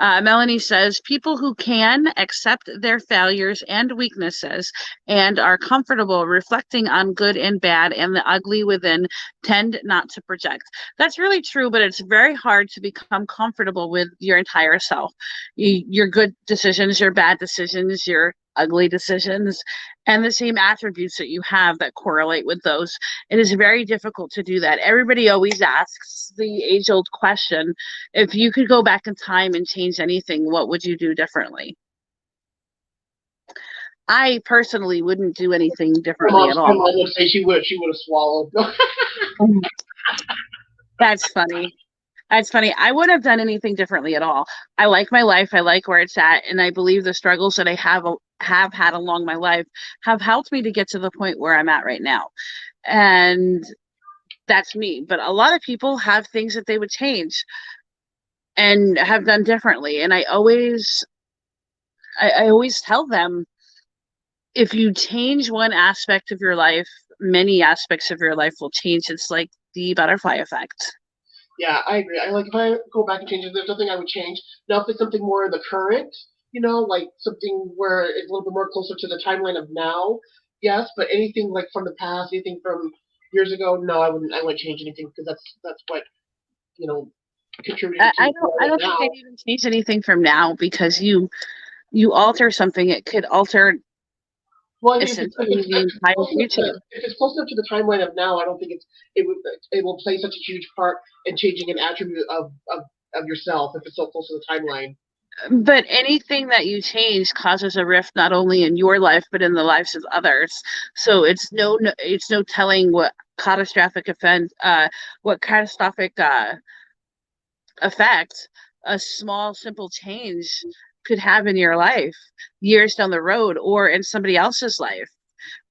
Melanie says people who can accept their failures and weaknesses and are comfortable reflecting on good and bad and the ugly within tend not to project. That's really true, but it's very hard to become comfortable with your entire self. Your good decisions, your bad decisions, your ugly decisions, and the same attributes that you have that correlate with those. It is very difficult to do that. Everybody always asks the age-old question, if you could go back in time and change anything, what would you do differently? I personally wouldn't do anything differently at all. My mom would say she would have swallowed. That's funny. That's funny. I wouldn't have done anything differently at all. I like my life. I like where it's at, and I believe the struggles that I have had along my life have helped me to get to the point where I'm at right now. And that's me. But a lot of people have things that they would change and have done differently. And I always tell them, if you change one aspect of your life, many aspects of your life will change. It's like the butterfly effect. Yeah, I agree. I like if I go back and change it, there's nothing I would change. Now, if it's something more in the current, like something where it's a little bit more closer to the timeline of now, yes. But anything like from the past, anything from years ago, no, I wouldn't change anything because that's what, you know, contributed I, to I where don't I'm I at don't think now. I'd even change anything from now because you alter something, it could alter Well, I think essentially the entire future. if it's close enough to the timeline of now, I don't think it would it will play such a huge part in changing an attribute of yourself if it's so close to the timeline. But anything that you change causes a rift not only in your life but in the lives of others. So it's no telling what catastrophic effect a small simple change could have in your life years down the road or in somebody else's life.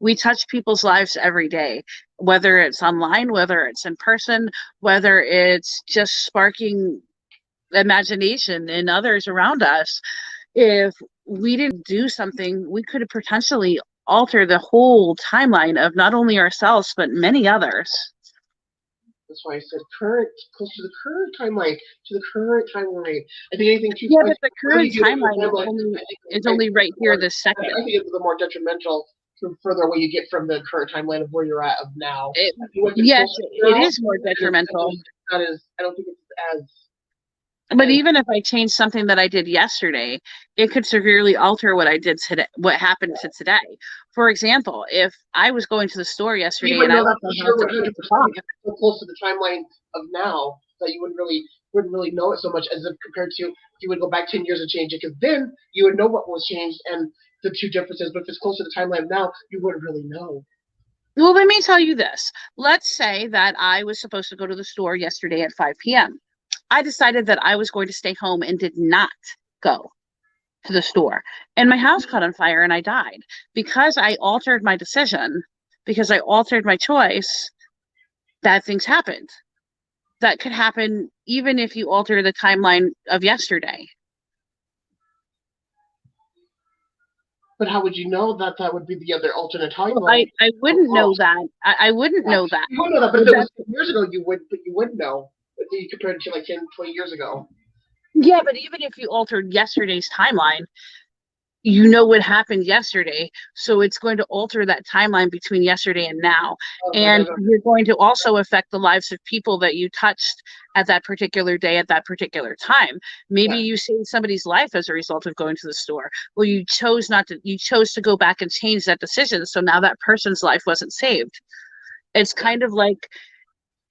We touch people's lives every day, whether it's online, whether it's in person, whether it's just sparking imagination in others around us. If we didn't do something, we could potentially alter the whole timeline of not only ourselves, but many others. That's why I said current, close to the current timeline, to the current timeline. I think anything too Yeah, much, but the when you current do it timeline timeline, is only right here this I second. think it's the more detrimental the further away you get from the current timeline of where you're at of now. It, I think if it's yes, closer to it now, is more detrimental. not as I don't think it's But as even if I change something that I did yesterday, it could severely alter what I did today, what happened to today. For example, if I was going to the store you yesterday and wouldn't I know that left for my sure house at 100% 6 o'clock, because it's so close to the timeline of now that you wouldn't really know it so much as if compared to if you would go back 10 years and change it because then you would know what was changed and the two differences. But if it's close to the timeline of now, you wouldn't really know. well, let me tell you this. Let's say that I was supposed to go to the store yesterday at 5 p.m. I decided that I was going to stay home and did not go to the store. And my house caught on fire and I died. Because I altered my decision, because I altered my choice, bad things happened. That could happen even if you alter the timeline of yesterday. But how would you know that that would be the other alternate Well, timeline? I wouldn't know that. I wouldn't Yeah. know that. You wouldn't know that, but But if it was that 10 years ago, you would know. If you compared it to like 10, 20 years ago. yeah, but even if you altered yesterday's timeline, you know what happened yesterday, so it's going to alter that timeline between yesterday and now, Okay, and you're going to also affect the lives of people that you touched at that particular day at that particular time. Maybe yeah. you saved somebody's life as a result of going to the store. Well, you chose to go back and change that decision, so now that person's life wasn't saved. It's kind of like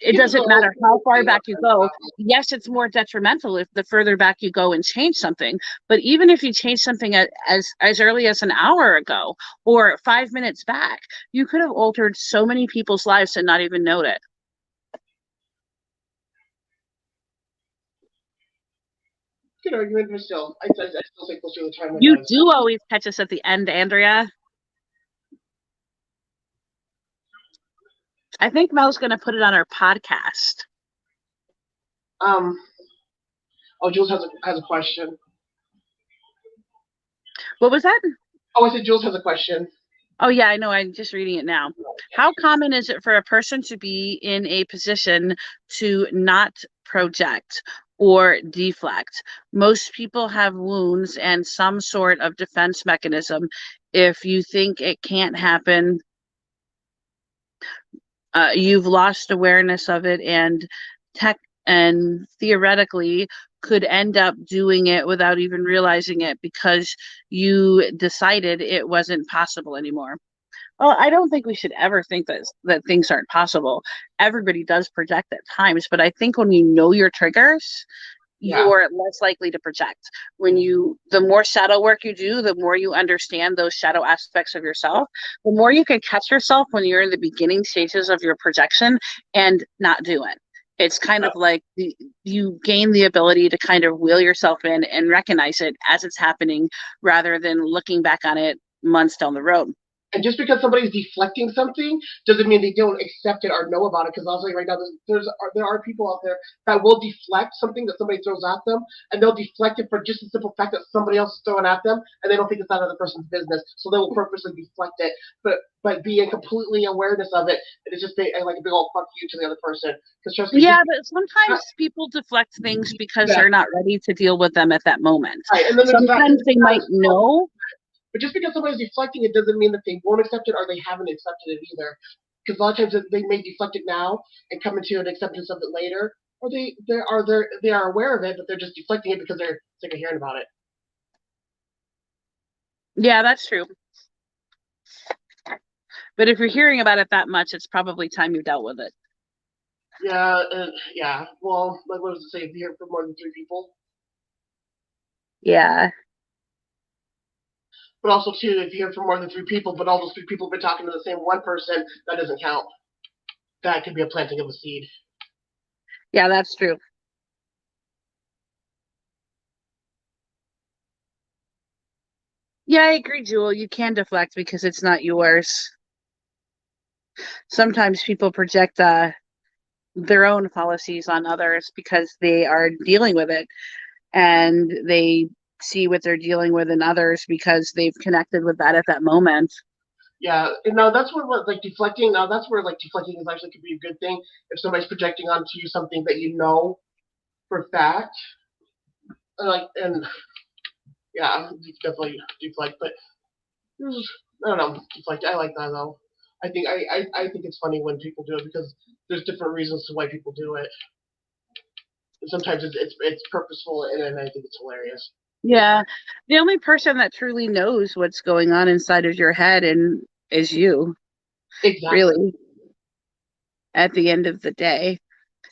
it People doesn't go, matter how far back you go. Yes, it's more detrimental if the further back you go and change something. But even if you change something as early as an hour ago or 5 minutes back, you could have altered so many people's lives and not even know it. good argument, but still, I still think closer to the time You when do always catch us at the end, Andrea. I think Mel's going to put it on our podcast. um. Oh, Jules has a question. What was that? Oh, I said Jules has a question. Oh, yeah, I know. I'm just reading it now. How common is it for a person to be in a position to not project or deflect? Most people have wounds and some sort of defense mechanism. If you think it can't happen, you've lost awareness of it and theoretically could end up doing it without even realizing it because you decided it wasn't possible anymore. Well, I don't think we should ever think that things aren't possible. Everybody does project at times, but I think when you know your triggers, Yeah. you're less likely to project. The more shadow work you do, the more you understand those shadow aspects of yourself, the more you can catch yourself when you're in the beginning stages of your projection and not do it. It's kind of like you gain the ability to kind of wheel yourself in and recognize it as it's happening rather than looking back on it months down the road. And just because somebody's deflecting something doesn't mean they don't accept it or know about it. Because I'll tell you right now, there are people out there that will deflect something that somebody throws at them, and they'll deflect it for just the simple fact that somebody else is throwing at them, and they don't think it's that other person's business, so they will purposely deflect it. But being completely awareness of it, it's just like a big old fuck you to the other person. Because trust me, yeah, but sometimes people deflect things because they're not ready to deal with them at that moment. Right, and then sometimes they might know. But just because somebody's deflecting it doesn't mean that they won't accept it or they haven't accepted it either. because a lot of times they may deflect it now and come into an acceptance of it later, or they are aware of it, but they're just deflecting it because they're sick of hearing about it. Yeah, that's true. But if you're hearing about it that much, it's probably time you dealt with it. Yeah, yeah. Well, like what does it say? If you hear from more than 3 people. Yeah. But also too, if you hear from more than 3 people, but all those 3 people have been talking to the same one person, that doesn't count. That could be a planting of a seed. Yeah, that's true. Yeah, I agree, Jewel. You can deflect because it's not yours. Sometimes people project their own policies on others because they are dealing with it, and they see what they're dealing with in others because they've connected with that at that moment. Yeah, and now that's where like deflecting. Now that's where like deflecting is actually could be a good thing if somebody's projecting onto you something that you know for fact. And yeah, definitely deflect. But I don't know, deflect. I like that though. I think it's funny when people do it because there's different reasons to why people do it. And sometimes it's purposeful, and I think it's hilarious. Yeah, the only person that truly knows what's going on inside of your head and is you, Exactly. really, at the end of the day.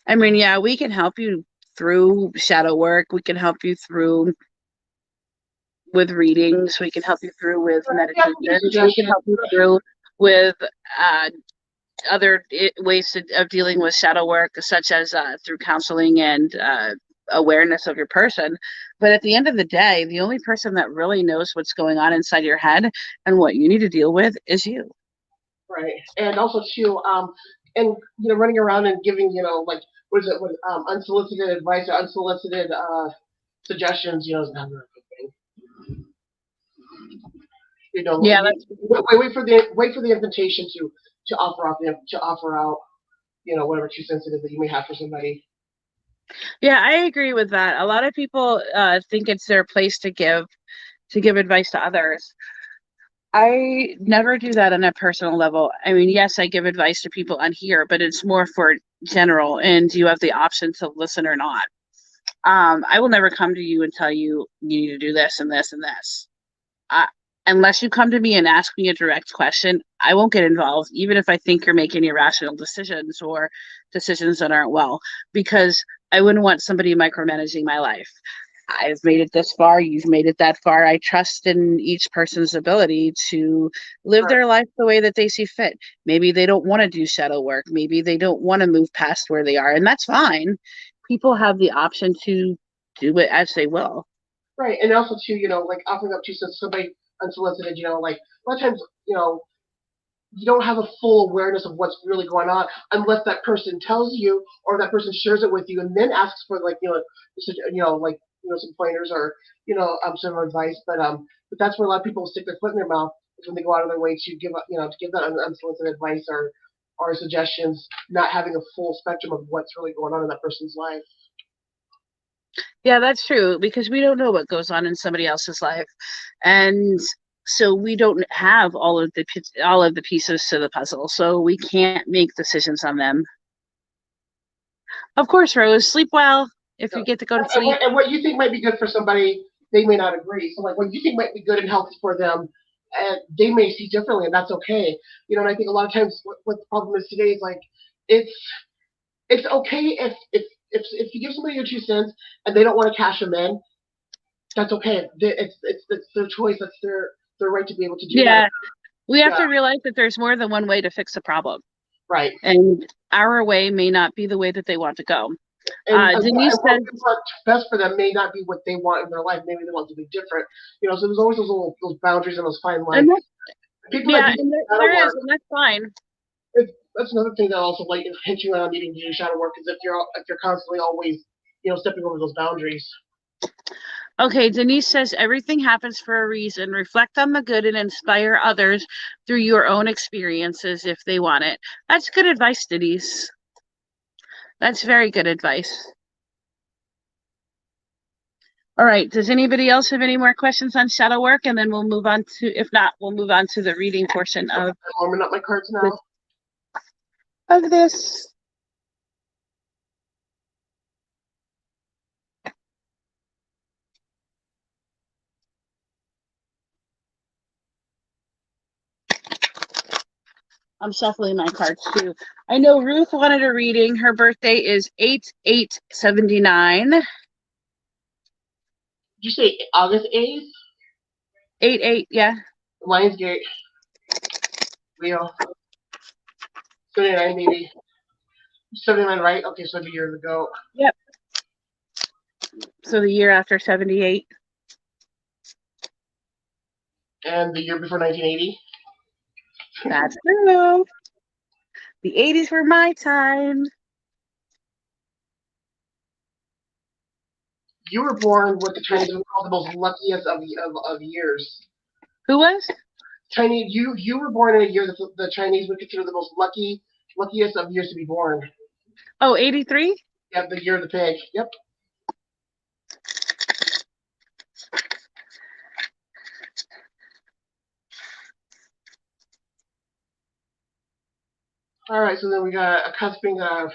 I mean, yeah, we can help you through shadow work. We can help you through with readings. We can help you through with meditation. We can help you through with other ways of dealing with shadow work, such as through counseling and awareness of your person. But at the end of the day, the only person that really knows what's going on inside your head and what you need to deal with is you. Right. And also too, and running around and giving, like what is it, unsolicited advice or unsolicited suggestions, is not a good thing. Yeah, wait for the invitation to offer out, whatever 2 cents it is that you may have for somebody. yeah, I agree with that. A lot of people think it's their place to give advice to others. I never do that on a personal level. I mean, yes, I give advice to people on here, but it's more for general, and you have the option to listen or not. I will never come to you and tell you you need to do this and this and this. Unless you come to me and ask me a direct question, I won't get involved, even if I think you're making irrational decisions or decisions that aren't well, because I wouldn't want somebody micromanaging my life. I've made it this far, you've made it that far. I trust in each person's ability to live their life the way that they see fit. Maybe they don't want to do shadow work. Maybe they don't want to move past where they are, and that's fine. People have the option to do it as they will. Right, and also too, like offering up to somebody unsolicited, like a lot of times, you don't have a full awareness of what's really going on unless that person tells you or that person shares it with you and then asks for like some pointers or some advice. But that's where a lot of people stick their foot in their mouth is when they go out of their way to give that unsolicited advice or suggestions, not having a full spectrum of what's really going on in that person's life. Yeah, that's true, because we don't know what goes on in somebody else's life, and so we don't have all of the pieces to the puzzle, so we can't make decisions on them. Of course, Rose, sleep well if you get to go to sleep. And what you think might be good for somebody, they may not agree. So like what you think might be good and healthy for them, they may see differently, and that's okay. And I think a lot of times what the problem is today is like it's okay if you give somebody your 2 cents and they don't want to cash them in, that's okay. It's their choice. That's their right to be able to do that. Yeah, we have to realize that there's more than one way to fix a problem. Right. And our way may not be the way that they want to go. And Denise says what's best for them may not be what they want in their life. Maybe they want to be different. So there's always those boundaries and those fine lines. People there is, and that's fine. That's another thing that also like hits you on needing to do shadow work is if you're constantly always stepping over those boundaries. Okay, Denise says everything happens for a reason. Reflect on the good and inspire others through your own experiences if they want it. That's good advice, Denise. That's very good advice. All right, does anybody else have any more questions on shadow work? And then we'll move on to, if not, we'll move on to the reading portion of. I'm warming up my cards now. of this. I'm shuffling my cards too. I know Ruth wanted a reading. Her birthday is 8/8/79. Did you say August 8th? 8/8, yeah. Lionsgate. Leo. 79, maybe. 79, right? Okay, so the years ago. Yep. So the year after 78. And the year before 1980. That's true. The 80s were my time. You were born what the Chinese would call the most luckiest of years. Who was? Chinese, you were born in a year that the Chinese would consider the most luckiest of years to be born. Oh, 83? Yep, the year of the pig. Yep. All right, so then we got a cusping, let's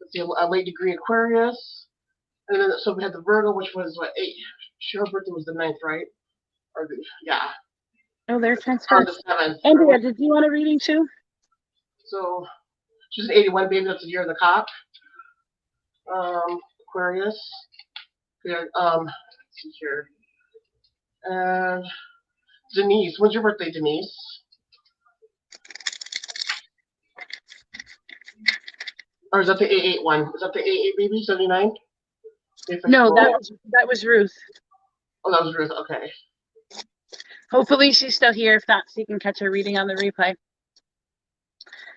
see, a late degree Aquarius. And then, so we had the Virgo, which was what, 8? Her birthday was the 9th, right? Or yeah. Oh, they're Or transferred. the 7th. Andrea, did you want a reading too? So she's an 81 baby. That's the year of the cock. Aquarius. Yeah. Let's see here. And Denise, when's your birthday, Denise? Or is that the 88 one? Is that the 88 baby, 79? No, that was Ruth. Oh, that was Ruth. Okay. Hopefully she's still here. If not, she can catch a reading on the replay.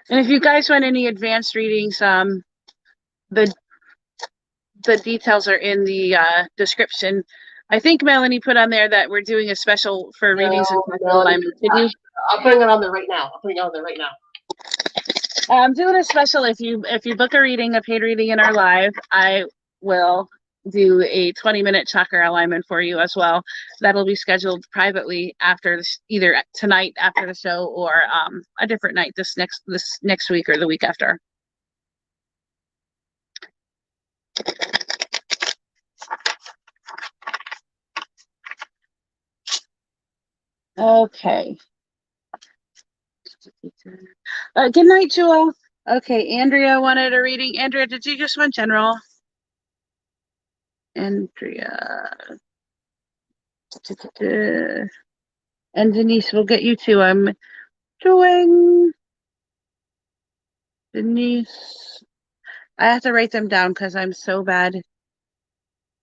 And if you guys want any advanced readings, the details are in the description. I think Melanie put on there that we're doing a special for readings and alignment. I'm putting it on there right now. I'm doing a special. If you book a paid reading in our live, I will do a 20-minute chakra alignment for you as well. That'll be scheduled privately after either tonight after the show or a different night this next week or the week after. Okay. Good night, Jewel. Okay, Andrea wanted a reading. Andrea, did you just want general? Andrea. And Denise will get you too. I'm doing Denise. I have to write them down because I'm so bad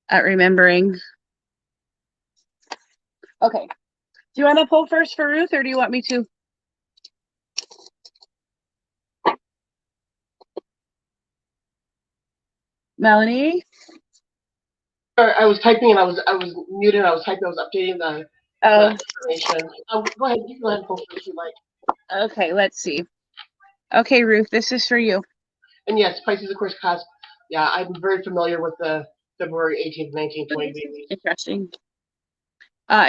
at remembering. Okay. Do you want to pull first for Ruth or do you want me to? Melanie? I was typing and I was muted. I was typing. I was updating the information. Go ahead. You go ahead and post it if you like. Okay, let's see. Okay, Ruth, this is for you. And yes, Pisces, of course, cusp. Yeah, I'm very familiar with the February 18th, 19th, 20 babies. Interesting.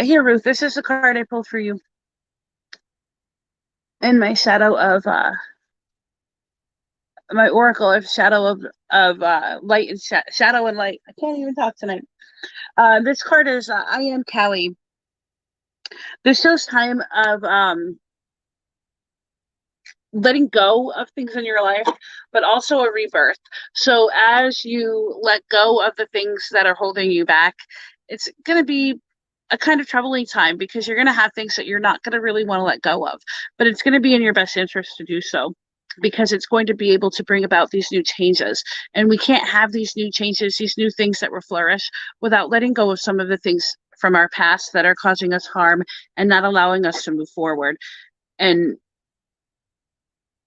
Here, Ruth, this is the card I pulled for you. In my shadow of my oracle of shadow of light and shadow and light. I can't even talk tonight. This card is I am Callie. This shows time of letting go of things in your life, but also a rebirth. So as you let go of the things that are holding you back, it's going to be a kind of troubling time because you're going to have things that you're not going to really want to let go of, but it's going to be in your best interest to do so because it's going to be able to bring about these new changes. And we can't have these new changes, these new things that will flourish without letting go of some of the things from our past that are causing us harm and not allowing us to move forward and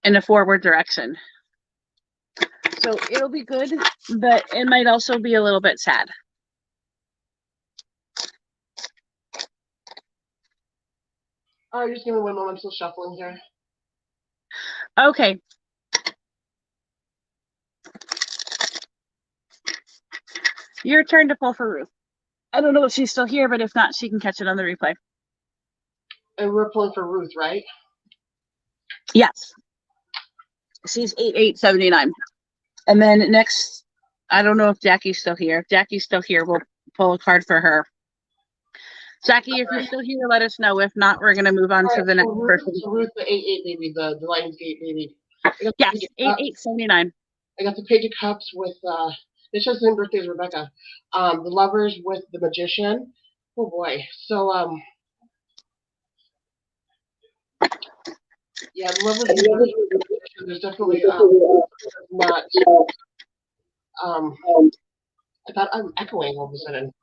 in a forward direction. So it'll be good, but it might also be a little bit sad. All right, just give me 1 moment. I'm still shuffling here. Okay. Your turn to pull for Ruth. I don't know if she's still here, but if not, she can catch it on the replay. And we're pulling for Ruth, right? Yes. She's 8879. And then next, I don't know if Jackie's still here. If Jackie's still here, we'll pull a card for her. Jackie, if you're still here, let us know. If not, we're going to move on to the next person. So Ruth, the 88 baby, the Lionsgate baby. Yes, 8879. I got the Page of Cups with, it shows the same birthday as Rebecca. The Lovers with the Magician. Oh boy. So, yeah, the Lovers with the Magician, there's definitely, not, I thought I'm echoing all of a sudden.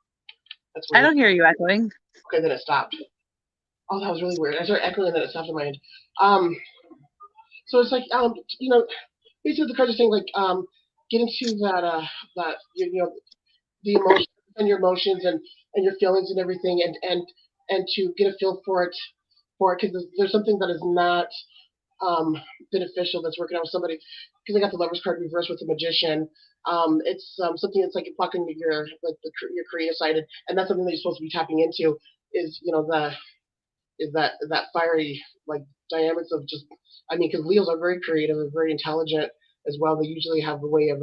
That's weird. I don't hear you echoing. Okay, then it stopped. Oh, that was really weird. I started echoing and then it stopped in my head. So it's like, you know, basically the cards are saying like, get into that, you know, the emotions and your emotions and your feelings and everything, and to get a feel for it, because there's something that is not beneficial that's working out with somebody. Because I got the Lovers card reversed with the Magician. It's something that's like blocking your your creative side, and that's something that you're supposed to be tapping into. Is that fiery like dynamics of just, I mean, because Leos are very creative and very intelligent as well. They usually have a way of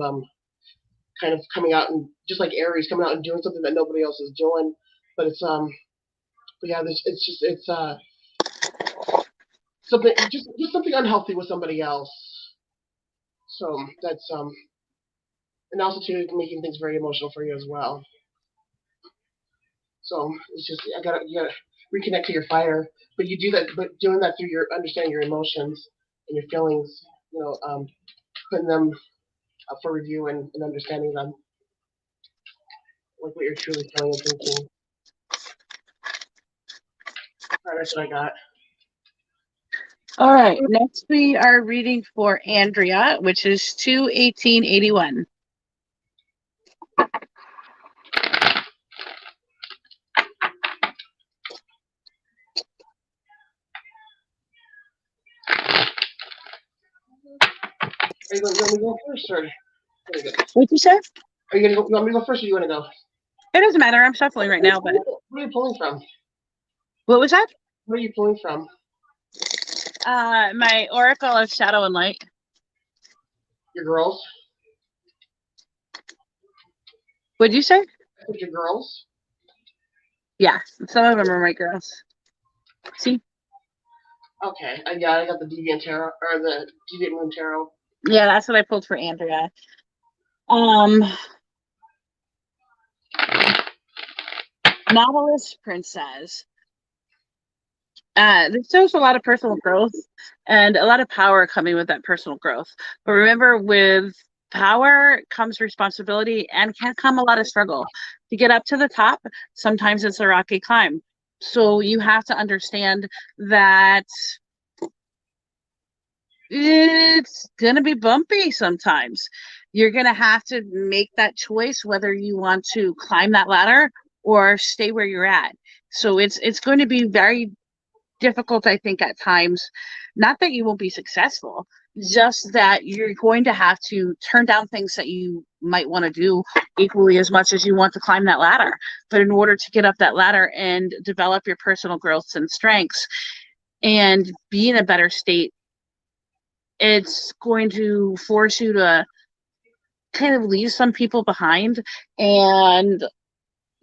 kind of coming out and just like Aries coming out and doing something that nobody else is doing. But it's but yeah, it's something just something unhealthy with somebody else. So that's and also too making things very emotional for you as well. So it's just you gotta reconnect to your fire, but you do that, but doing that through your understanding your emotions and your feelings, you know, putting them up for review and understanding them, like what you're truly feeling and thinking. All right, that's what I got. All right, next we are reading for Andrea, which is 21881. Are you want me to go first, or What'd you say? are you gonna go? You want me to go first, or you want to go? It doesn't matter. I'm shuffling right now, but What are you pulling from? what was that? What are you pulling from? My Oracle of Shadow and Light. Your girls? What'd you say? Your girls? Yeah, some of them are my girls. See? Okay, yeah, I got the Deviant Tarot, or the Deviant Moon Tarot. Yeah, that's what I pulled for Andrea. Nautilus Princess. This shows a lot of personal growth and a lot of power coming with that personal growth. But remember, with power comes responsibility and can come a lot of struggle. To get up to the top, sometimes it's a rocky climb. So you have to understand that it's going to be bumpy sometimes. You're going to have to make that choice whether you want to climb that ladder or stay where you're at. So it's going to be very difficult, I think, at times. Not that you won't be successful, just that you're going to have to turn down things that you might want to do equally as much as you want to climb that ladder. But in order to get up that ladder and develop your personal growths and strengths and be in a better state, it's going to force you to kind of leave some people behind and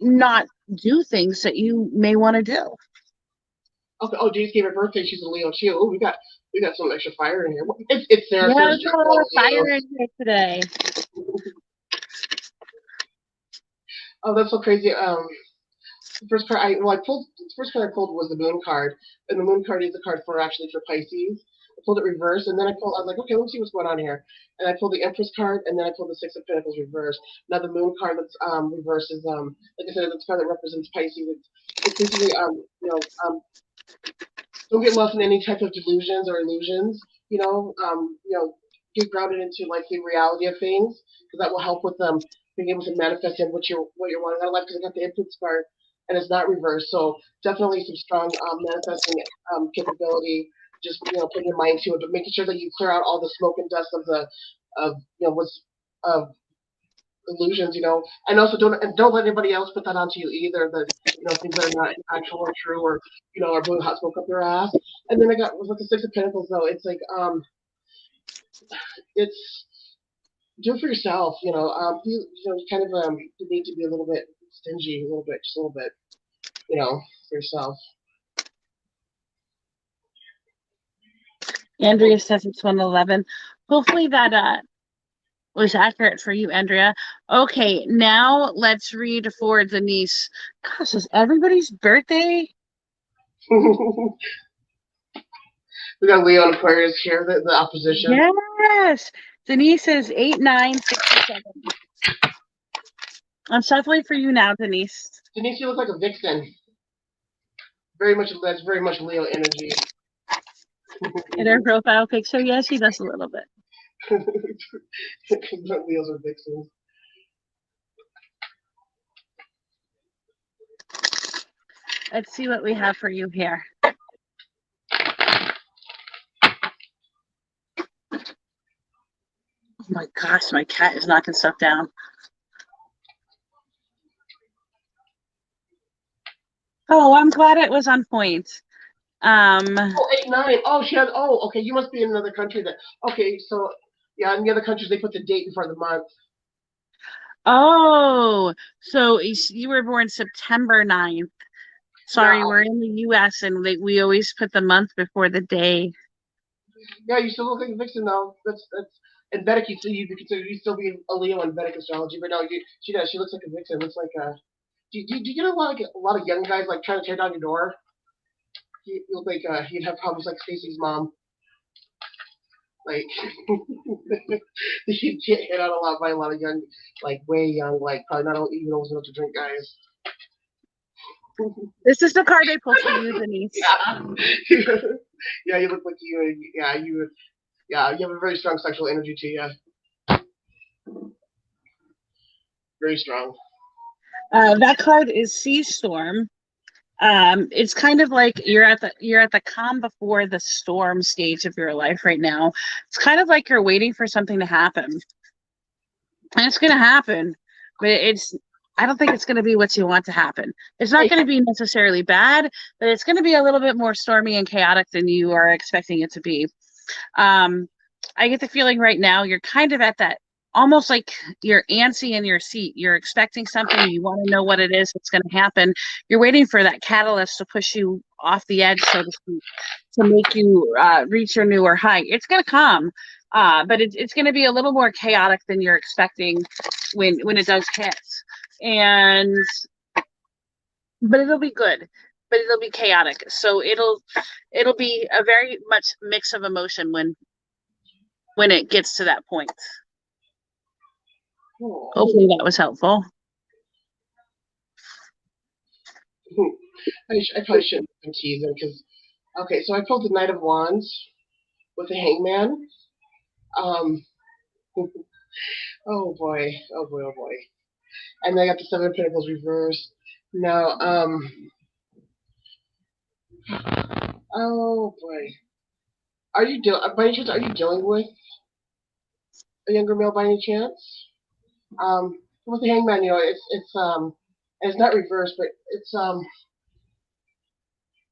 not do things that you may want to do. Okay. Oh, Jace gave her birthday. She's a Leo too. Oh, we got some extra fire in here. It's there. Yeah, there's a lot of fire in here today. Oh, that's so crazy. The first card I pulled. The first card I pulled was the Moon card, and the Moon card is a card for Pisces. I pulled it reverse, and then I was like, okay, let's see what's going on here. And I pulled the Empress card, and then I pulled the Six of Pentacles reverse. Now the Moon card that's reverse is like I said, it's a card that represents Pisces. It's basically don't get lost in any type of delusions or illusions. Get grounded into like the reality of things, because that will help with being able to manifest in what you're wanting out of life. Because I got the Empress card, and it's not reversed, so definitely some strong manifesting capability. Just putting your mind to it, but making sure that you clear out all the smoke and dust of what's illusions, and also don't let anybody else put that onto you either. That things that are not actual or true, or are blowing hot smoke up your ass. And then I got with the Six of Pentacles though. It's like it's do it for yourself. You kind of you need to be a little bit stingy, a little bit, just a little bit, for yourself. Andrea says it's 1:11. Hopefully that was accurate for you, Andrea. Okay, now let's read for Denise. Gosh, is everybody's birthday? We got Leo and Aquarius here, the opposition. Yes. Denise is 8/9/67. I'm suffering for you now, Denise. Denise, you look like a vixen. That's very much Leo energy. In her profile picture, yeah, she does a little bit. Leos are vixens. Let's see what we have for you here. Oh my gosh, my cat is knocking stuff down. Oh, I'm glad it was on point. 8/9. Oh, she has. Oh, okay. You must be in another country. Okay, so yeah, in the other countries they put the date before the month. Oh, so you were born September 9th. Sorry, we're in the U.S. and we always put the month before the day. Yeah, you still look like a vixen though. That's in Vedic. You still be a Leo in Vedic astrology, but no, she does. She looks like a vixen. Looks like a. Do you get a lot of young guys like trying to tear down your door? You look like he'd have problems like Stacy's mom. Like he'd get hit on a lot by a lot of young, like way young, like probably not even old enough to drink guys. This is the card I pulled for you, Denise. Yeah, yeah, you look like you. Yeah, you have a very strong sexual energy to you. Very strong. That card is Sea Storm. It's kind of like you're at the calm before the storm stage of your life right now. It's kind of like you're waiting for something to happen, and it's going to happen, but I don't think it's going to be what you want to happen. It's not going to be necessarily bad, but it's going to be a little bit more stormy and chaotic than you are expecting it to be. I get the feeling right now you're kind of at that, almost like you're antsy in your seat. You're expecting something. You want to know what it is that's going to happen. You're waiting for that catalyst to push you off the edge, so to speak, to make you reach your newer height. It's going to come, but it's going to be a little more chaotic than you're expecting when it does hit. But it'll be good. But it'll be chaotic. So it'll be a very much mix of emotion when it gets to that point. Hopefully that was helpful. I probably shouldn't have been teasing because, okay, so I pulled the Knight of Wands with the Hangman. Oh boy, oh boy, oh boy. And I got the Seven of Pentacles reversed. Now, oh boy. By any chance, are you dealing with a younger male by any chance? With the Hangman, it's not reversed, but it's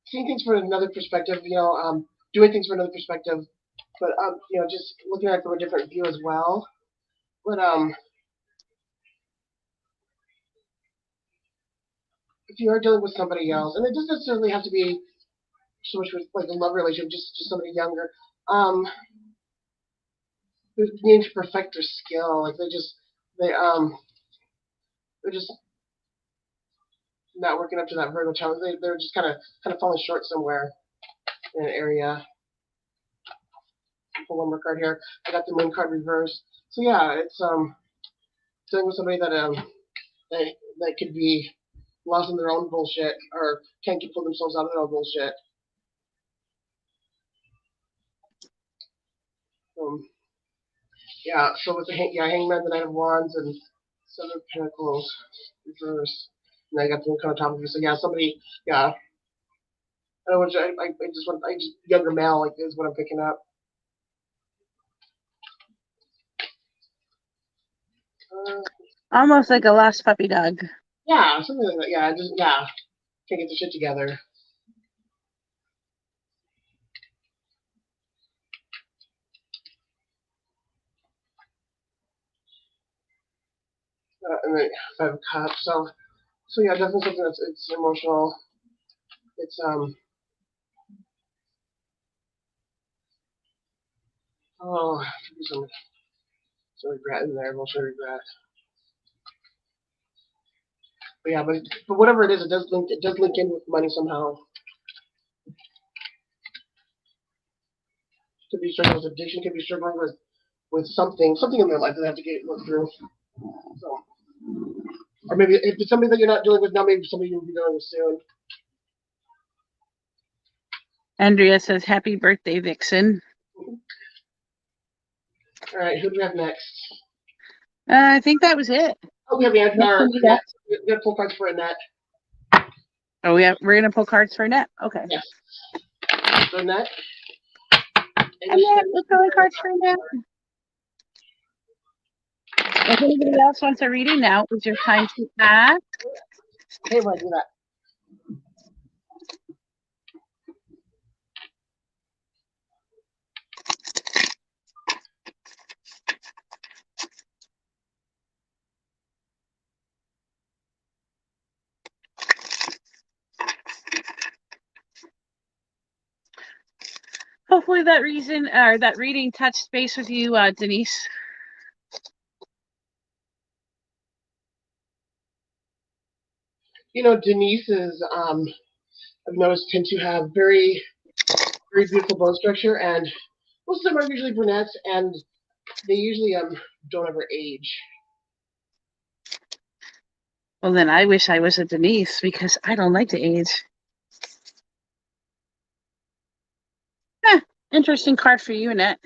seeing things from another perspective, doing things from another perspective, but just looking at it from a different view as well. But if you are dealing with somebody else, and it doesn't necessarily have to be so much with like a love relationship, just somebody younger, who's needing to perfect their skill, like they're just not working up to that Virgo challenge. They're just kind of falling short somewhere in an area. Pull one more card here. I got the Moon card reversed. So yeah, it's dealing with somebody that could be lost in their own bullshit or can't pull themselves out of their own bullshit. Yeah, so with the Hangman, the Knight of Wands, and Seven of Pentacles reversed. And I got the Moon on top of you. So yeah, somebody, yeah. I just younger male like is what I'm picking up. Almost like a lost puppy dog. Yeah, something like that. Yeah, can't get the shit together. And then Five of Cups. So yeah, definitely something that's it's emotional. It's oh, could be some regret in there, emotional regret. But yeah, but whatever it is, it does link in with money somehow. Could be struggling with addiction, could be struggling with something in their life that they have to look through. So, or maybe if it's something that you're not dealing with now, maybe somebody you'll be dealing with soon. Andrea says, "Happy birthday, Vixen." All right, who do we have next? I think that was it. Oh, we have Annette. We got pull cards for Annette. Oh, yeah, we're gonna pull cards for Annette. Okay. Yes. So Annette. Annette, we're pulling cards for Annette. If anybody else wants a reading, now is your time to ask. Hey, why do that? Hopefully that reading touched base with you, Denise. You know, Denise's I've noticed tend to have very, very beautiful bone structure, and most of them are usually brunettes, and they usually don't ever age. Well, then I wish I was a Denise because I don't like to age. Interesting card for you, Annette.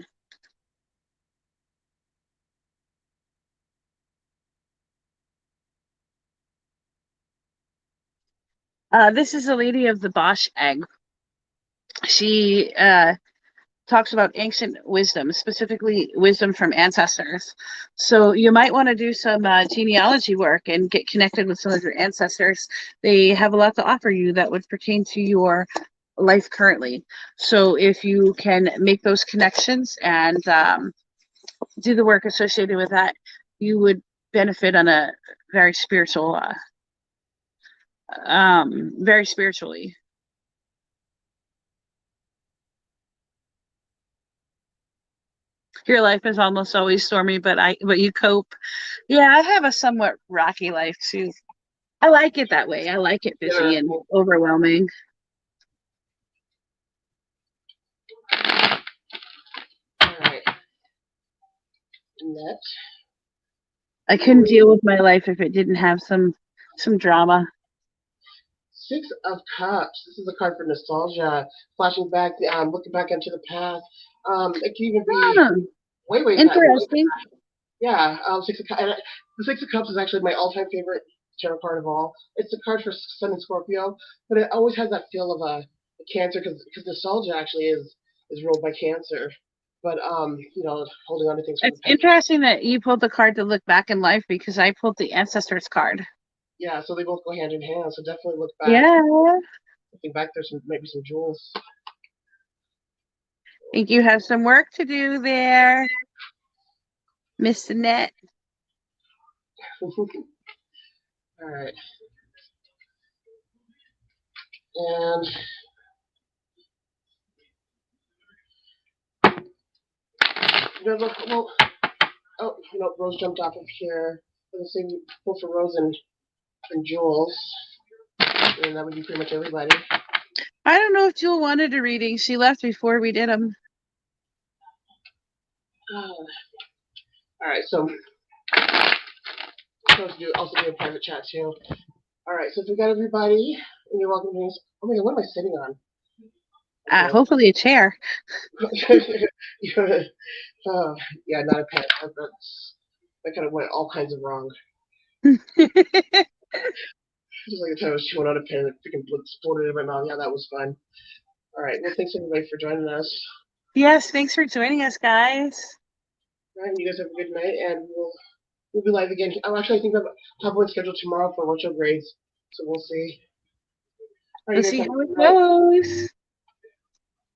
This is a lady of the Bosch egg. She talks about ancient wisdom, specifically wisdom from ancestors. So you might want to do some genealogy work and get connected with some of your ancestors. They have a lot to offer you that would pertain to your life currently. So if you can make those connections and do the work associated with that, you would benefit on a very spiritual, very spiritually. Your life is almost always stormy, but you cope. Yeah, I have a somewhat rocky life too. I like it that way. I like it busy and overwhelming. All right. Annette. I couldn't deal with my life if it didn't have some drama. Six of Cups. This is a card for nostalgia, flashing back, looking back into the past. It can even be way interesting. Yeah, the Six of Cups is actually my all-time favorite tarot card of all. It's a card for Sun and Scorpio, but it always has that feel of a Cancer because nostalgia actually is ruled by Cancer. But you know, holding on to things. It's interesting that you pulled the card to look back in life because I pulled the Ancestors card. Yeah, so they both go hand in hand. So definitely look back. Yeah. Looking back, there's maybe some jewels. I think you have some work to do there, Miss Annette. All right. And well, oh, you know, Rose jumped off of here. Let's see, pull for Rose and Jules. And that would be pretty much everybody. I don't know if Jewel wanted a reading. She left before we did them. All right, so also do a private chat too. All right, so if we got everybody, and you're welcome to. Oh my God, what am I sitting on? Okay. Hopefully a chair. Yeah, not a pen. That kind of went all kinds of wrong. Just like the time I was chewing on a pen and freaking blood exploded in my mouth. Yeah, that was fun. All right, well, thanks everybody for joining us. Yes, thanks for joining us, guys. All right, you guys have a good night, and we'll be live again. Oh, actually, I think I have one scheduled tomorrow for retrogrades, so we'll see. We'll see how it goes.